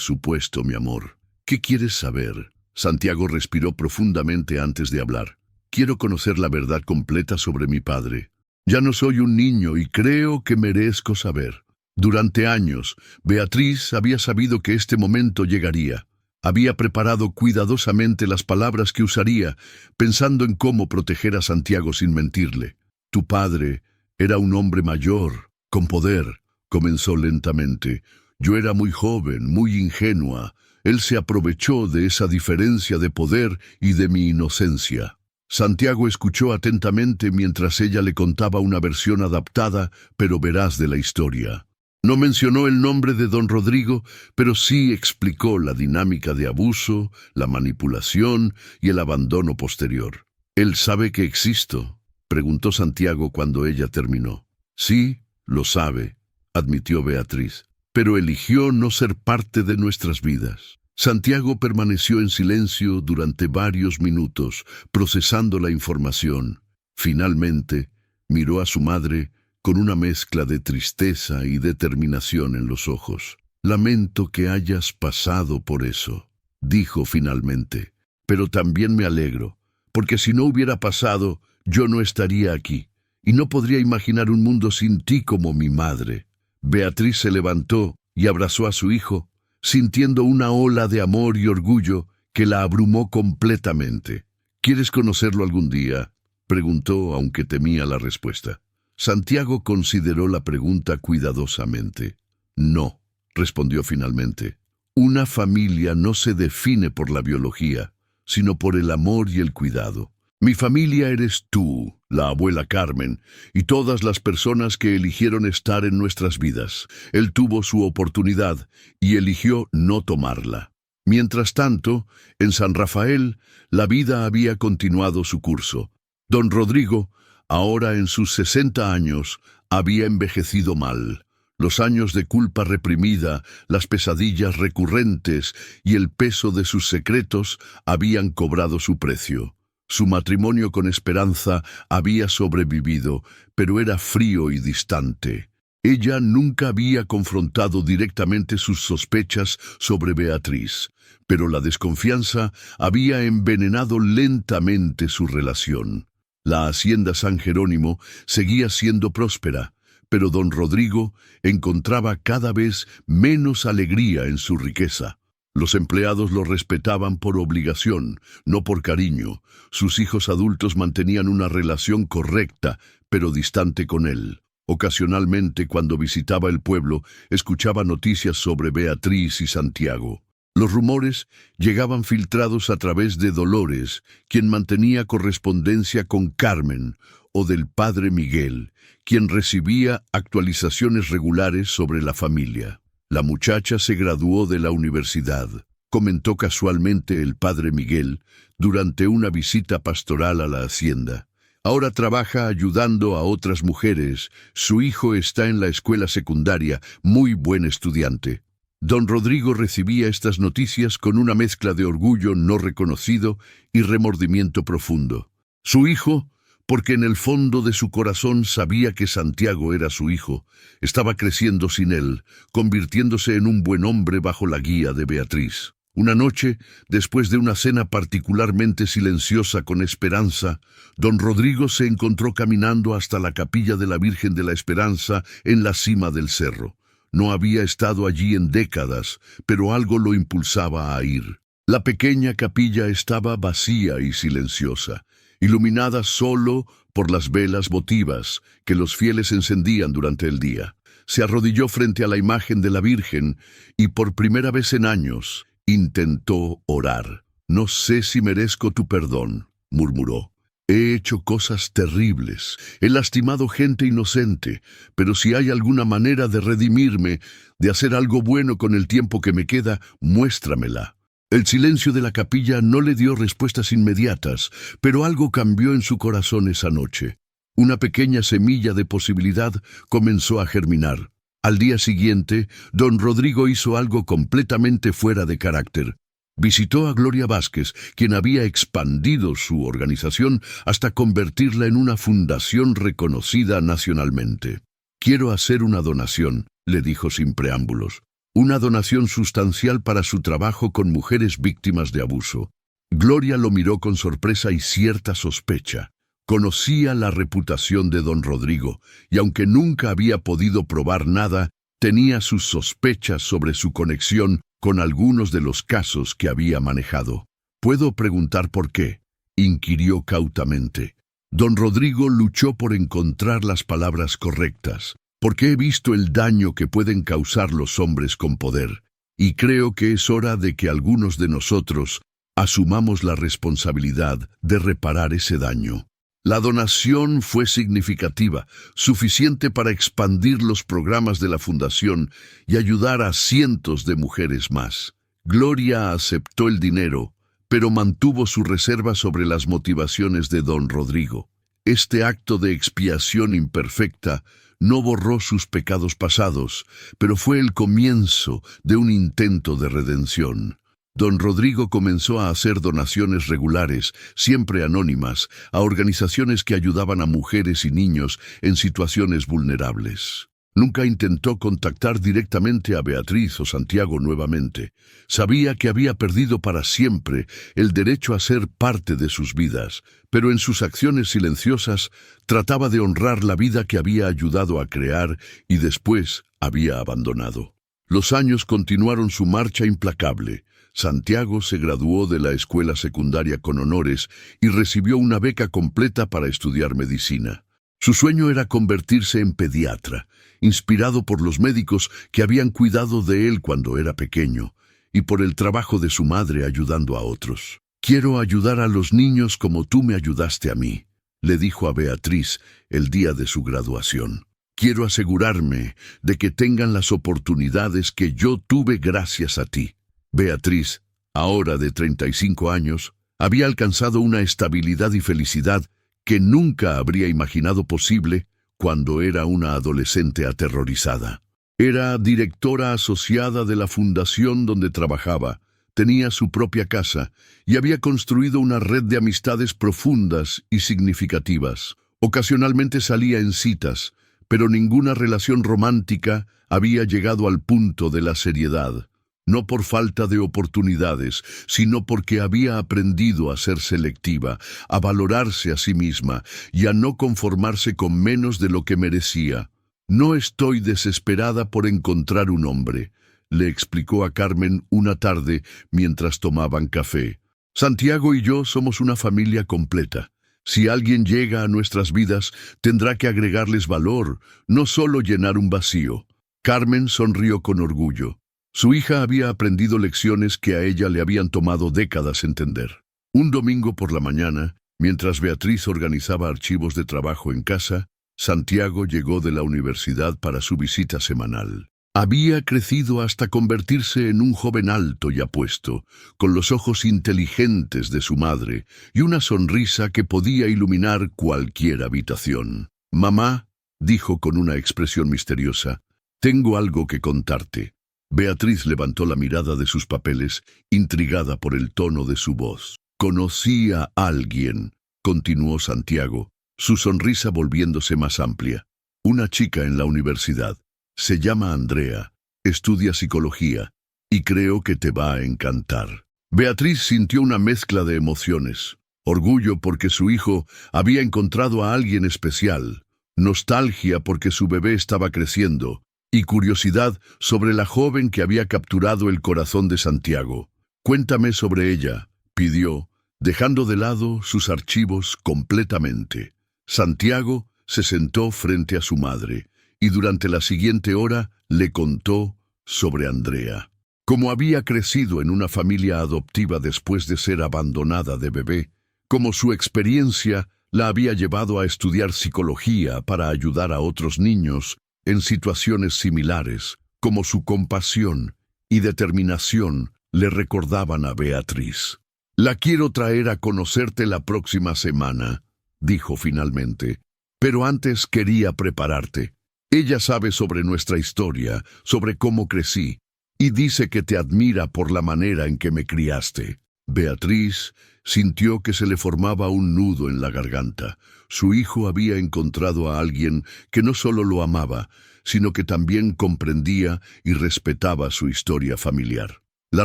supuesto, mi amor. ¿Qué quieres saber?» Santiago respiró profundamente antes de hablar. «Quiero conocer la verdad completa sobre mi padre. Ya no soy un niño y creo que merezco saber». Durante años, Beatriz había sabido que este momento llegaría. Había preparado cuidadosamente las palabras que usaría, pensando en cómo proteger a Santiago sin mentirle. «Tu padre era un hombre mayor, con poder», comenzó lentamente. «Yo era muy joven, muy ingenua. Él se aprovechó de esa diferencia de poder y de mi inocencia». Santiago escuchó atentamente mientras ella le contaba una versión adaptada, pero veraz de la historia. No mencionó el nombre de don Rodrigo, pero sí explicó la dinámica de abuso, la manipulación y el abandono posterior. «¿Él sabe que existo?», preguntó Santiago cuando ella terminó. «Sí, lo sabe», admitió Beatriz, «pero eligió no ser parte de nuestras vidas». Santiago permaneció en silencio durante varios minutos, procesando la información. Finalmente, miró a su madre con una mezcla de tristeza y determinación en los ojos. «Lamento que hayas pasado por eso», dijo finalmente, «pero también me alegro, porque si no hubiera pasado, yo no estaría aquí, y no podría imaginar un mundo sin ti como mi madre». Beatriz se levantó y abrazó a su hijo, sintiendo una ola de amor y orgullo que la abrumó completamente. «¿Quieres conocerlo algún día?», preguntó, aunque temía la respuesta. Santiago consideró la pregunta cuidadosamente. «No», respondió finalmente. «Una familia no se define por la biología, sino por el amor y el cuidado. Mi familia eres tú, la abuela Carmen, y todas las personas que eligieron estar en nuestras vidas. Él tuvo su oportunidad y eligió no tomarla. Mientras tanto, en San Rafael, la vida había continuado su curso. Don Rodrigo, ahora en sus 60 años, había envejecido mal. Los años de culpa reprimida, las pesadillas recurrentes y el peso de sus secretos habían cobrado su precio. Su matrimonio con Esperanza había sobrevivido, pero era frío y distante. Ella nunca había confrontado directamente sus sospechas sobre Beatriz, pero la desconfianza había envenenado lentamente su relación. La hacienda San Jerónimo seguía siendo próspera, pero don Rodrigo encontraba cada vez menos alegría en su riqueza. Los empleados lo respetaban por obligación, no por cariño. Sus hijos adultos mantenían una relación correcta, pero distante con él. Ocasionalmente, cuando visitaba el pueblo, escuchaba noticias sobre Beatriz y Santiago. Los rumores llegaban filtrados a través de Dolores, quien mantenía correspondencia con Carmen, o del padre Miguel, quien recibía actualizaciones regulares sobre la familia. «La muchacha se graduó de la universidad», comentó casualmente el padre Miguel durante una visita pastoral a la hacienda. «Ahora trabaja ayudando a otras mujeres. Su hijo está en la escuela secundaria, muy buen estudiante». Don Rodrigo recibía estas noticias con una mezcla de orgullo no reconocido y remordimiento profundo. Su hijo, porque en el fondo de su corazón sabía que Santiago era su hijo, estaba creciendo sin él, convirtiéndose en un buen hombre bajo la guía de Beatriz. Una noche, después de una cena particularmente silenciosa con Esperanza, don Rodrigo se encontró caminando hasta la capilla de la Virgen de la Esperanza en la cima del cerro. No había estado allí en décadas, pero algo lo impulsaba a ir. La pequeña capilla estaba vacía y silenciosa, iluminada solo por las velas votivas que los fieles encendían durante el día. Se arrodilló frente a la imagen de la Virgen y por primera vez en años intentó orar. «No sé si merezco tu perdón», murmuró. «He hecho cosas terribles, he lastimado gente inocente, pero si hay alguna manera de redimirme, de hacer algo bueno con el tiempo que me queda, muéstramela». El silencio de la capilla no le dio respuestas inmediatas, pero algo cambió en su corazón esa noche. Una pequeña semilla de posibilidad comenzó a germinar. Al día siguiente, don Rodrigo hizo algo completamente fuera de carácter. Visitó a Gloria Vázquez, quien había expandido su organización hasta convertirla en una fundación reconocida nacionalmente. «Quiero hacer una donación», le dijo sin preámbulos. Una donación sustancial para su trabajo con mujeres víctimas de abuso. Gloria lo miró con sorpresa y cierta sospecha. Conocía la reputación de don Rodrigo, y aunque nunca había podido probar nada, tenía sus sospechas sobre su conexión con algunos de los casos que había manejado. «¿Puedo preguntar por qué?», inquirió cautamente. Don Rodrigo luchó por encontrar las palabras correctas. «Porque he visto el daño que pueden causar los hombres con poder, y creo que es hora de que algunos de nosotros asumamos la responsabilidad de reparar ese daño». La donación fue significativa, suficiente para expandir los programas de la fundación y ayudar a cientos de mujeres más. Gloria aceptó el dinero, pero mantuvo su reserva sobre las motivaciones de don Rodrigo. Este acto de expiación imperfecta no borró sus pecados pasados, pero fue el comienzo de un intento de redención. Don Rodrigo comenzó a hacer donaciones regulares, siempre anónimas, a organizaciones que ayudaban a mujeres y niños en situaciones vulnerables. Nunca intentó contactar directamente a Beatriz o Santiago nuevamente. Sabía que había perdido para siempre el derecho a ser parte de sus vidas, pero en sus acciones silenciosas trataba de honrar la vida que había ayudado a crear y después había abandonado. Los años continuaron su marcha implacable. Santiago se graduó de la escuela secundaria con honores y recibió una beca completa para estudiar medicina. Su sueño era convertirse en pediatra, inspirado por los médicos que habían cuidado de él cuando era pequeño, y por el trabajo de su madre ayudando a otros. «Quiero ayudar a los niños como tú me ayudaste a mí», le dijo a Beatriz el día de su graduación. «Quiero asegurarme de que tengan las oportunidades que yo tuve gracias a ti». Beatriz, ahora de 35 años, había alcanzado una estabilidad y felicidad que nunca habría imaginado posible cuando era una adolescente aterrorizada. Era directora asociada de la fundación donde trabajaba, tenía su propia casa y había construido una red de amistades profundas y significativas. Ocasionalmente salía en citas, pero ninguna relación romántica había llegado al punto de la seriedad. No por falta de oportunidades, sino porque había aprendido a ser selectiva, a valorarse a sí misma y a no conformarse con menos de lo que merecía. «No estoy desesperada por encontrar un hombre», le explicó a Carmen una tarde mientras tomaban café. «Santiago y yo somos una familia completa. Si alguien llega a nuestras vidas, tendrá que agregarles valor, no solo llenar un vacío». Carmen sonrió con orgullo. Su hija había aprendido lecciones que a ella le habían tomado décadas entender. Un domingo por la mañana, mientras Beatriz organizaba archivos de trabajo en casa, Santiago llegó de la universidad para su visita semanal. Había crecido hasta convertirse en un joven alto y apuesto, con los ojos inteligentes de su madre y una sonrisa que podía iluminar cualquier habitación. «Mamá», dijo con una expresión misteriosa, «tengo algo que contarte». Beatriz levantó la mirada de sus papeles, intrigada por el tono de su voz. «Conocí a alguien», continuó Santiago, su sonrisa volviéndose más amplia. «Una chica en la universidad. Se llama Andrea, estudia psicología, y creo que te va a encantar». Beatriz sintió una mezcla de emociones. Orgullo porque su hijo había encontrado a alguien especial, nostalgia porque su bebé estaba creciendo, y curiosidad sobre la joven que había capturado el corazón de Santiago. «Cuéntame sobre ella», pidió, dejando de lado sus archivos completamente. Santiago se sentó frente a su madre, y durante la siguiente hora le contó sobre Andrea. Cómo había crecido en una familia adoptiva después de ser abandonada de bebé, cómo su experiencia la había llevado a estudiar psicología para ayudar a otros niños en situaciones similares, como su compasión y determinación le recordaban a Beatriz. «La quiero traer a conocerte la próxima semana», dijo finalmente. «Pero antes quería prepararte. Ella sabe sobre nuestra historia, sobre cómo crecí, y dice que te admira por la manera en que me criaste». Beatriz sintió que se le formaba un nudo en la garganta. Su hijo había encontrado a alguien que no solo lo amaba, sino que también comprendía y respetaba su historia familiar. La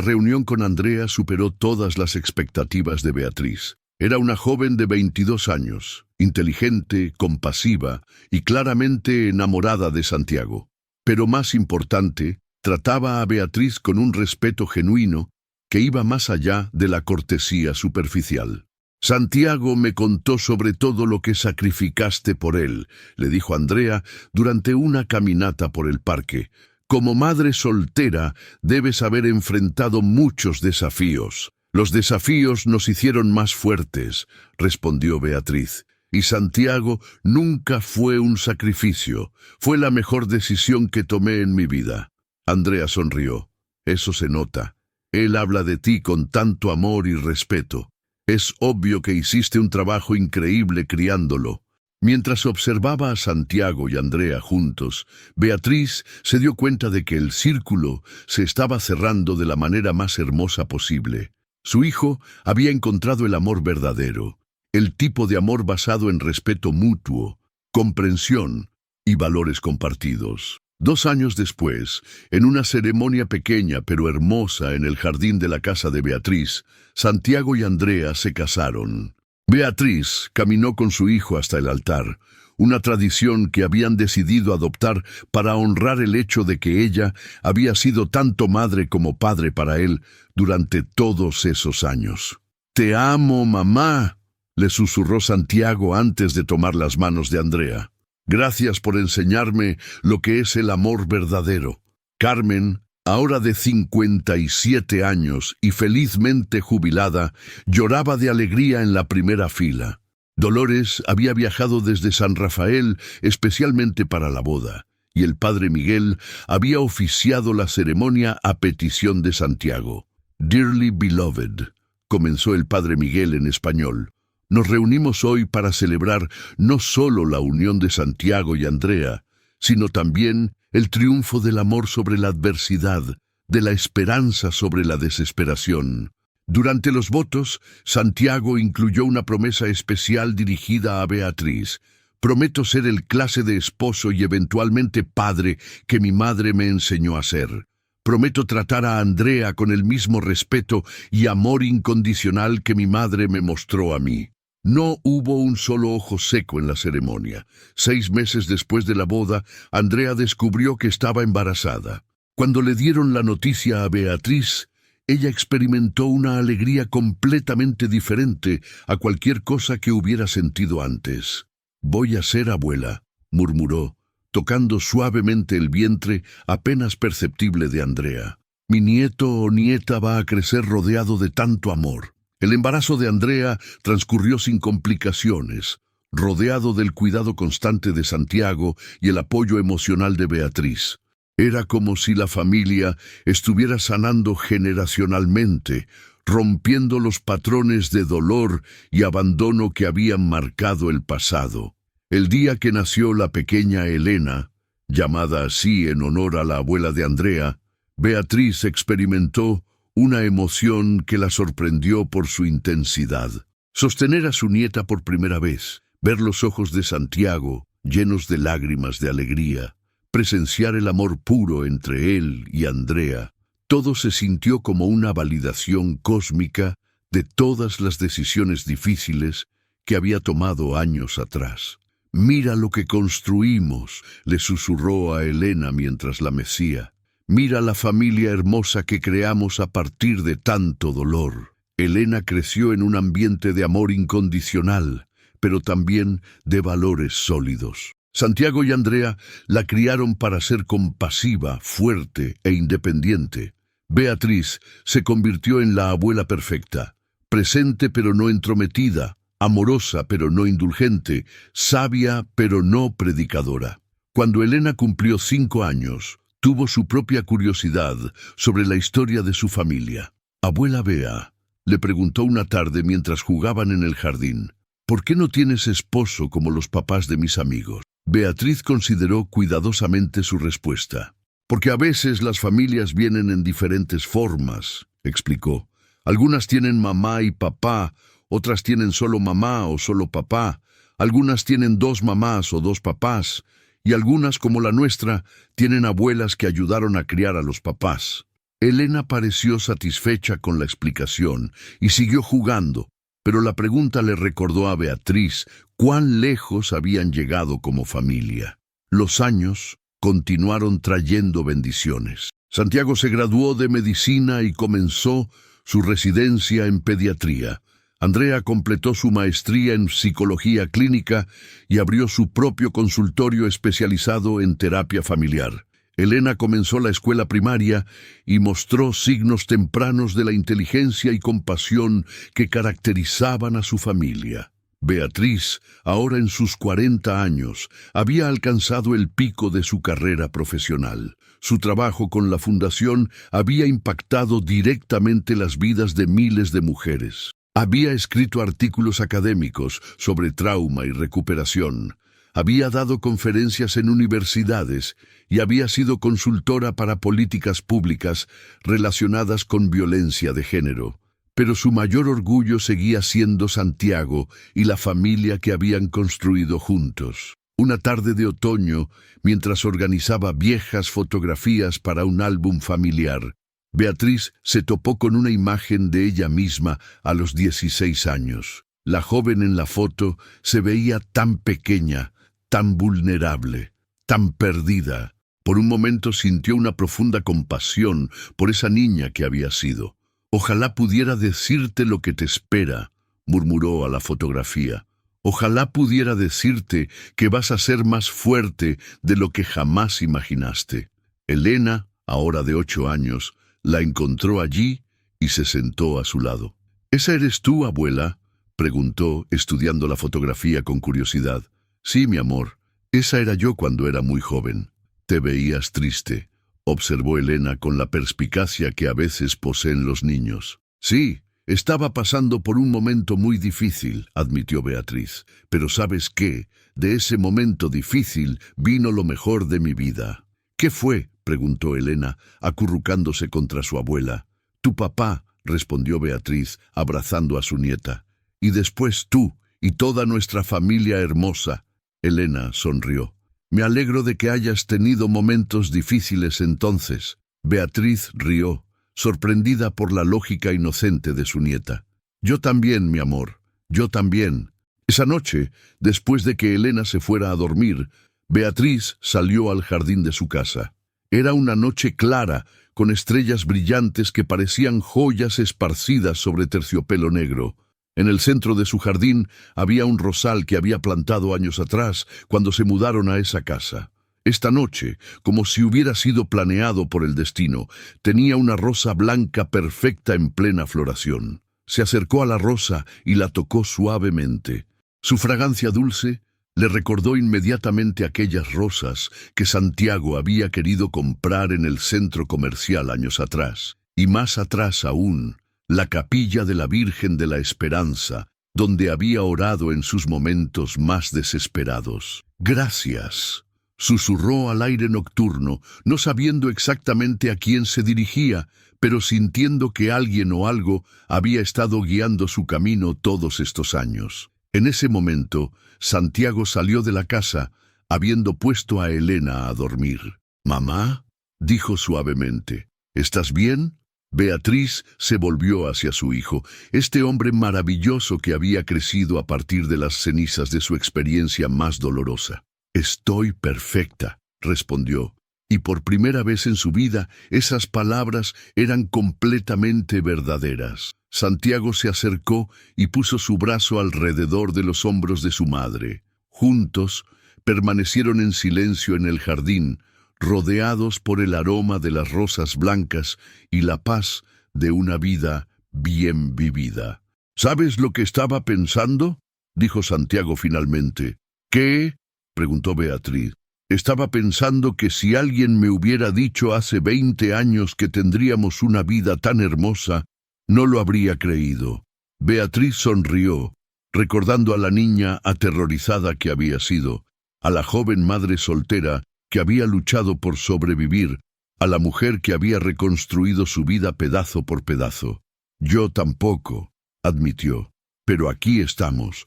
reunión con Andrea superó todas las expectativas de Beatriz. Era una joven de 22 años, inteligente, compasiva y claramente enamorada de Santiago. Pero más importante, trataba a Beatriz con un respeto genuino que iba más allá de la cortesía superficial. «Santiago me contó sobre todo lo que sacrificaste por él», le dijo Andrea durante una caminata por el parque. «Como madre soltera, debes haber enfrentado muchos desafíos». «Los desafíos nos hicieron más fuertes», respondió Beatriz. «Y Santiago nunca fue un sacrificio. Fue la mejor decisión que tomé en mi vida». Andrea sonrió. «Eso se nota. Él habla de ti con tanto amor y respeto. Es obvio que hiciste un trabajo increíble criándolo». Mientras observaba a Santiago y Andrea juntos, Beatriz se dio cuenta de que el círculo se estaba cerrando de la manera más hermosa posible. Su hijo había encontrado el amor verdadero, el tipo de amor basado en respeto mutuo, comprensión y valores compartidos. 2 años después, en una ceremonia pequeña pero hermosa en el jardín de la casa de Beatriz, Santiago y Andrea se casaron. Beatriz caminó con su hijo hasta el altar, una tradición que habían decidido adoptar para honrar el hecho de que ella había sido tanto madre como padre para él durante todos esos años. «Te amo, mamá», le susurró Santiago antes de tomar las manos de Andrea. «Gracias por enseñarme lo que es el amor verdadero». Carmen, ahora de 57 años y felizmente jubilada, lloraba de alegría en la primera fila. Dolores había viajado desde San Rafael especialmente para la boda, y el padre Miguel había oficiado la ceremonia a petición de Santiago. «Dearly beloved», comenzó el padre Miguel en español. «Nos reunimos hoy para celebrar no solo la unión de Santiago y Andrea, sino también el triunfo del amor sobre la adversidad, de la esperanza sobre la desesperación». Durante los votos, Santiago incluyó una promesa especial dirigida a Beatriz. «Prometo ser el clase de esposo y eventualmente padre que mi madre me enseñó a ser. Prometo tratar a Andrea con el mismo respeto y amor incondicional que mi madre me mostró a mí». No hubo un solo ojo seco en la ceremonia. 6 meses después de la boda, Andrea descubrió que estaba embarazada. Cuando le dieron la noticia a Beatriz, ella experimentó una alegría completamente diferente a cualquier cosa que hubiera sentido antes. «Voy a ser abuela», murmuró, tocando suavemente el vientre apenas perceptible de Andrea. «Mi nieto o nieta va a crecer rodeado de tanto amor». El embarazo de Andrea transcurrió sin complicaciones, rodeado del cuidado constante de Santiago y el apoyo emocional de Beatriz. Era como si la familia estuviera sanando generacionalmente, rompiendo los patrones de dolor y abandono que habían marcado el pasado. El día que nació la pequeña Elena, llamada así en honor a la abuela de Andrea, Beatriz experimentó una emoción que la sorprendió por su intensidad. Sostener a su nieta por primera vez, ver los ojos de Santiago llenos de lágrimas de alegría, presenciar el amor puro entre él y Andrea, todo se sintió como una validación cósmica de todas las decisiones difíciles que había tomado años atrás. «Mira lo que construimos», le susurró a Elena mientras la mecía. «Mira la familia hermosa que creamos a partir de tanto dolor». Elena creció en un ambiente de amor incondicional, pero también de valores sólidos. Santiago y Andrea la criaron para ser compasiva, fuerte e independiente. Beatriz se convirtió en la abuela perfecta, presente pero no entrometida, amorosa pero no indulgente, sabia pero no predicadora. Cuando Elena cumplió 5 años, tuvo su propia curiosidad sobre la historia de su familia. Abuela Bea, le preguntó una tarde mientras jugaban en el jardín, ¿por qué no tienes esposo como los papás de mis amigos? Beatriz consideró cuidadosamente su respuesta. Porque a veces las familias vienen en diferentes formas, explicó. Algunas tienen mamá y papá, otras tienen solo mamá o solo papá, algunas tienen dos mamás o dos papás, y algunas, como la nuestra, tienen abuelas que ayudaron a criar a los papás. Elena pareció satisfecha con la explicación y siguió jugando, pero la pregunta le recordó a Beatriz cuán lejos habían llegado como familia. Los años continuaron trayendo bendiciones. Santiago se graduó de medicina y comenzó su residencia en pediatría. Andrea completó su maestría en psicología clínica y abrió su propio consultorio especializado en terapia familiar. Elena comenzó la escuela primaria y mostró signos tempranos de la inteligencia y compasión que caracterizaban a su familia. Beatriz, ahora en sus 40 años, había alcanzado el pico de su carrera profesional. Su trabajo con la fundación había impactado directamente las vidas de miles de mujeres. Había escrito artículos académicos sobre trauma y recuperación. Había dado conferencias en universidades y había sido consultora para políticas públicas relacionadas con violencia de género. Pero su mayor orgullo seguía siendo Santiago y la familia que habían construido juntos. Una tarde de otoño, mientras organizaba viejas fotografías para un álbum familiar, Beatriz se topó con una imagen de ella misma a los 16 años. La joven en la foto se veía tan pequeña, tan vulnerable, tan perdida. Por un momento sintió una profunda compasión por esa niña que había sido. «Ojalá pudiera decirte lo que te espera», murmuró a la fotografía. «Ojalá pudiera decirte que vas a ser más fuerte de lo que jamás imaginaste». Elena, ahora de 8 años, la encontró allí y se sentó a su lado. «¿Esa eres tú, abuela?», preguntó, estudiando la fotografía con curiosidad. «Sí, mi amor, esa era yo cuando era muy joven». «Te veías triste», observó Elena con la perspicacia que a veces poseen los niños. «Sí, estaba pasando por un momento muy difícil», admitió Beatriz. «Pero ¿sabes qué? De ese momento difícil vino lo mejor de mi vida». «¿Qué fue?», preguntó Elena, acurrucándose contra su abuela. «Tu papá», respondió Beatriz, abrazando a su nieta. «Y después tú y toda nuestra familia hermosa». Elena sonrió. «Me alegro de que hayas tenido momentos difíciles entonces». Beatriz rió, sorprendida por la lógica inocente de su nieta. «Yo también, mi amor, yo también». Esa noche, después de que Elena se fuera a dormir, Beatriz salió al jardín de su casa. Era una noche clara, con estrellas brillantes que parecían joyas esparcidas sobre terciopelo negro. En el centro de su jardín había un rosal que había plantado años atrás cuando se mudaron a esa casa. Esta noche, como si hubiera sido planeado por el destino, tenía una rosa blanca perfecta en plena floración. Se acercó a la rosa y la tocó suavemente. Su fragancia dulce le recordó inmediatamente aquellas rosas que Santiago había querido comprar en el centro comercial años atrás. Y más atrás aún, la capilla de la Virgen de la Esperanza, donde había orado en sus momentos más desesperados. «Gracias», susurró al aire nocturno, no sabiendo exactamente a quién se dirigía, pero sintiendo que alguien o algo había estado guiando su camino todos estos años. En ese momento, Santiago salió de la casa, habiendo puesto a Elena a dormir. «Mamá», dijo suavemente, «¿estás bien?». Beatriz se volvió hacia su hijo, este hombre maravilloso que había crecido a partir de las cenizas de su experiencia más dolorosa. «Estoy perfecta», respondió, y por primera vez en su vida esas palabras eran completamente verdaderas. Santiago se acercó y puso su brazo alrededor de los hombros de su madre. Juntos permanecieron en silencio en el jardín, rodeados por el aroma de las rosas blancas y la paz de una vida bien vivida. «¿Sabes lo que estaba pensando?», dijo Santiago finalmente. «¿Qué?», preguntó Beatriz. «Estaba pensando que si alguien me hubiera dicho hace 20 años que tendríamos una vida tan hermosa, No lo habría creído. Beatriz sonrió, recordando a la niña aterrorizada que había sido, a la joven madre soltera que había luchado por sobrevivir, a la mujer que había reconstruido su vida pedazo por pedazo. Yo tampoco, admitió. Pero aquí estamos,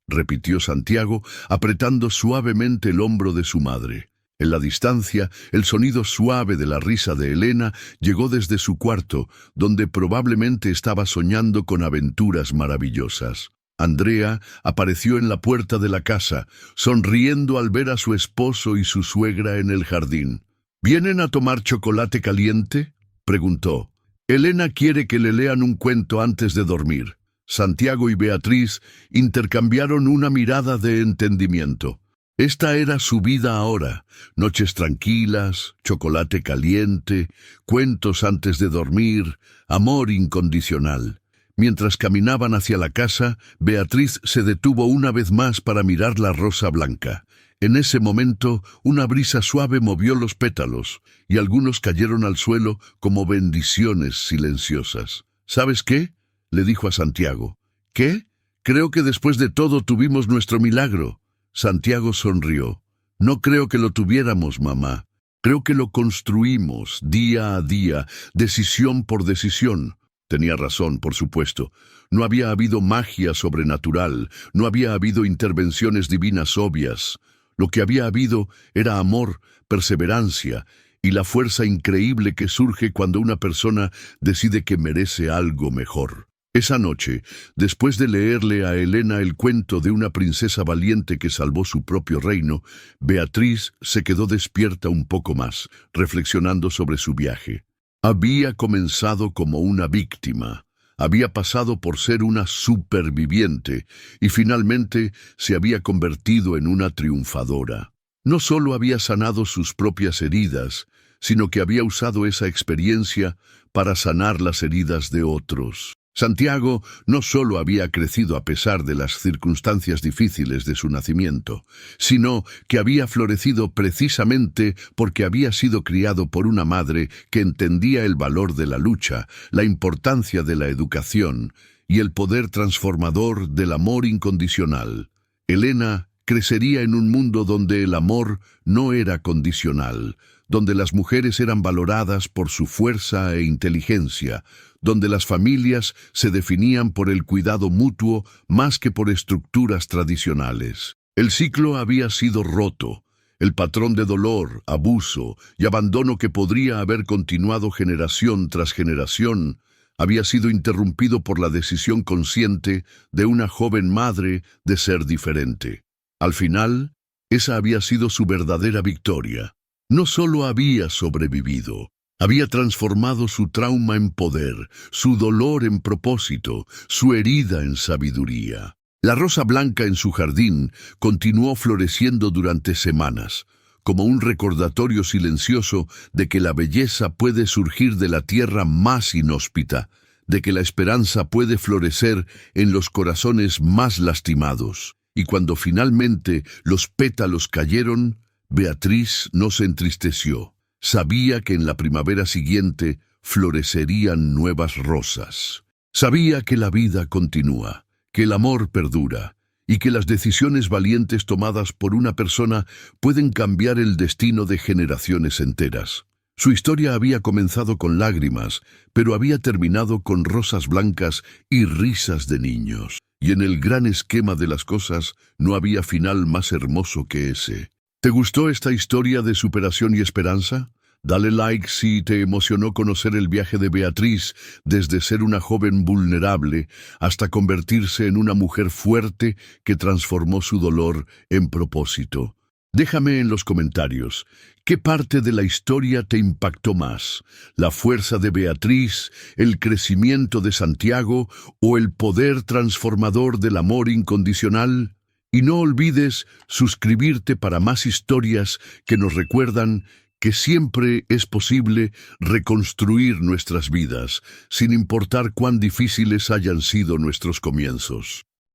repitió Santiago, apretando suavemente el hombro de su madre. En la distancia, el sonido suave de la risa de Elena llegó desde su cuarto, donde probablemente estaba soñando con aventuras maravillosas. Andrea apareció en la puerta de la casa, sonriendo al ver a su esposo y su suegra en el jardín. ¿Vienen a tomar chocolate caliente?, preguntó. Elena quiere que le lean un cuento antes de dormir. Santiago y Beatriz intercambiaron una mirada de entendimiento. Esta era su vida ahora: noches tranquilas, chocolate caliente, cuentos antes de dormir, amor incondicional. Mientras caminaban hacia la casa, Beatriz se detuvo una vez más para mirar la rosa blanca. En ese momento, una brisa suave movió los pétalos, y algunos cayeron al suelo como bendiciones silenciosas. ¿Sabes qué?, le dijo a Santiago. ¿Qué? Creo que después de todo tuvimos nuestro milagro. Santiago sonrió. No creo que lo tuviéramos, mamá. Creo que lo construimos día a día, decisión por decisión. Tenía razón, por supuesto. No había habido magia sobrenatural, no había habido intervenciones divinas obvias. Lo que había habido era amor, perseverancia y la fuerza increíble que surge cuando una persona decide que merece algo mejor. Esa noche, después de leerle a Elena el cuento de una princesa valiente que salvó su propio reino, Beatriz se quedó despierta un poco más, reflexionando sobre su viaje. Había comenzado como una víctima, había pasado por ser una superviviente y finalmente se había convertido en una triunfadora. No solo había sanado sus propias heridas, sino que había usado esa experiencia para sanar las heridas de otros. Santiago no solo había crecido a pesar de las circunstancias difíciles de su nacimiento, sino que había florecido precisamente porque había sido criado por una madre que entendía el valor de la lucha, la importancia de la educación y el poder transformador del amor incondicional. Elena crecería en un mundo donde el amor no era condicional, donde las mujeres eran valoradas por su fuerza e inteligencia, donde las familias se definían por el cuidado mutuo más que por estructuras tradicionales. El ciclo había sido roto. El patrón de dolor, abuso y abandono que podría haber continuado generación tras generación había sido interrumpido por la decisión consciente de una joven madre de ser diferente. Al final, esa había sido su verdadera victoria. No solo había sobrevivido, había transformado su trauma en poder, su dolor en propósito, su herida en sabiduría. La rosa blanca en su jardín continuó floreciendo durante semanas, como un recordatorio silencioso de que la belleza puede surgir de la tierra más inhóspita, de que la esperanza puede florecer en los corazones más lastimados. Y cuando finalmente los pétalos cayeron, Beatriz no se entristeció. Sabía que en la primavera siguiente florecerían nuevas rosas. Sabía que la vida continúa, que el amor perdura y que las decisiones valientes tomadas por una persona pueden cambiar el destino de generaciones enteras. Su historia había comenzado con lágrimas, pero había terminado con rosas blancas y risas de niños. Y en el gran esquema de las cosas no había final más hermoso que ese. ¿Te gustó esta historia de superación y esperanza? Dale like si te emocionó conocer el viaje de Beatriz desde ser una joven vulnerable hasta convertirse en una mujer fuerte que transformó su dolor en propósito. Déjame en los comentarios, ¿qué parte de la historia te impactó más? ¿La fuerza de Beatriz, el crecimiento de Santiago o el poder transformador del amor incondicional? Y no olvides suscribirte para más historias que nos recuerdan que siempre es posible reconstruir nuestras vidas, sin importar cuán difíciles hayan sido nuestros comienzos.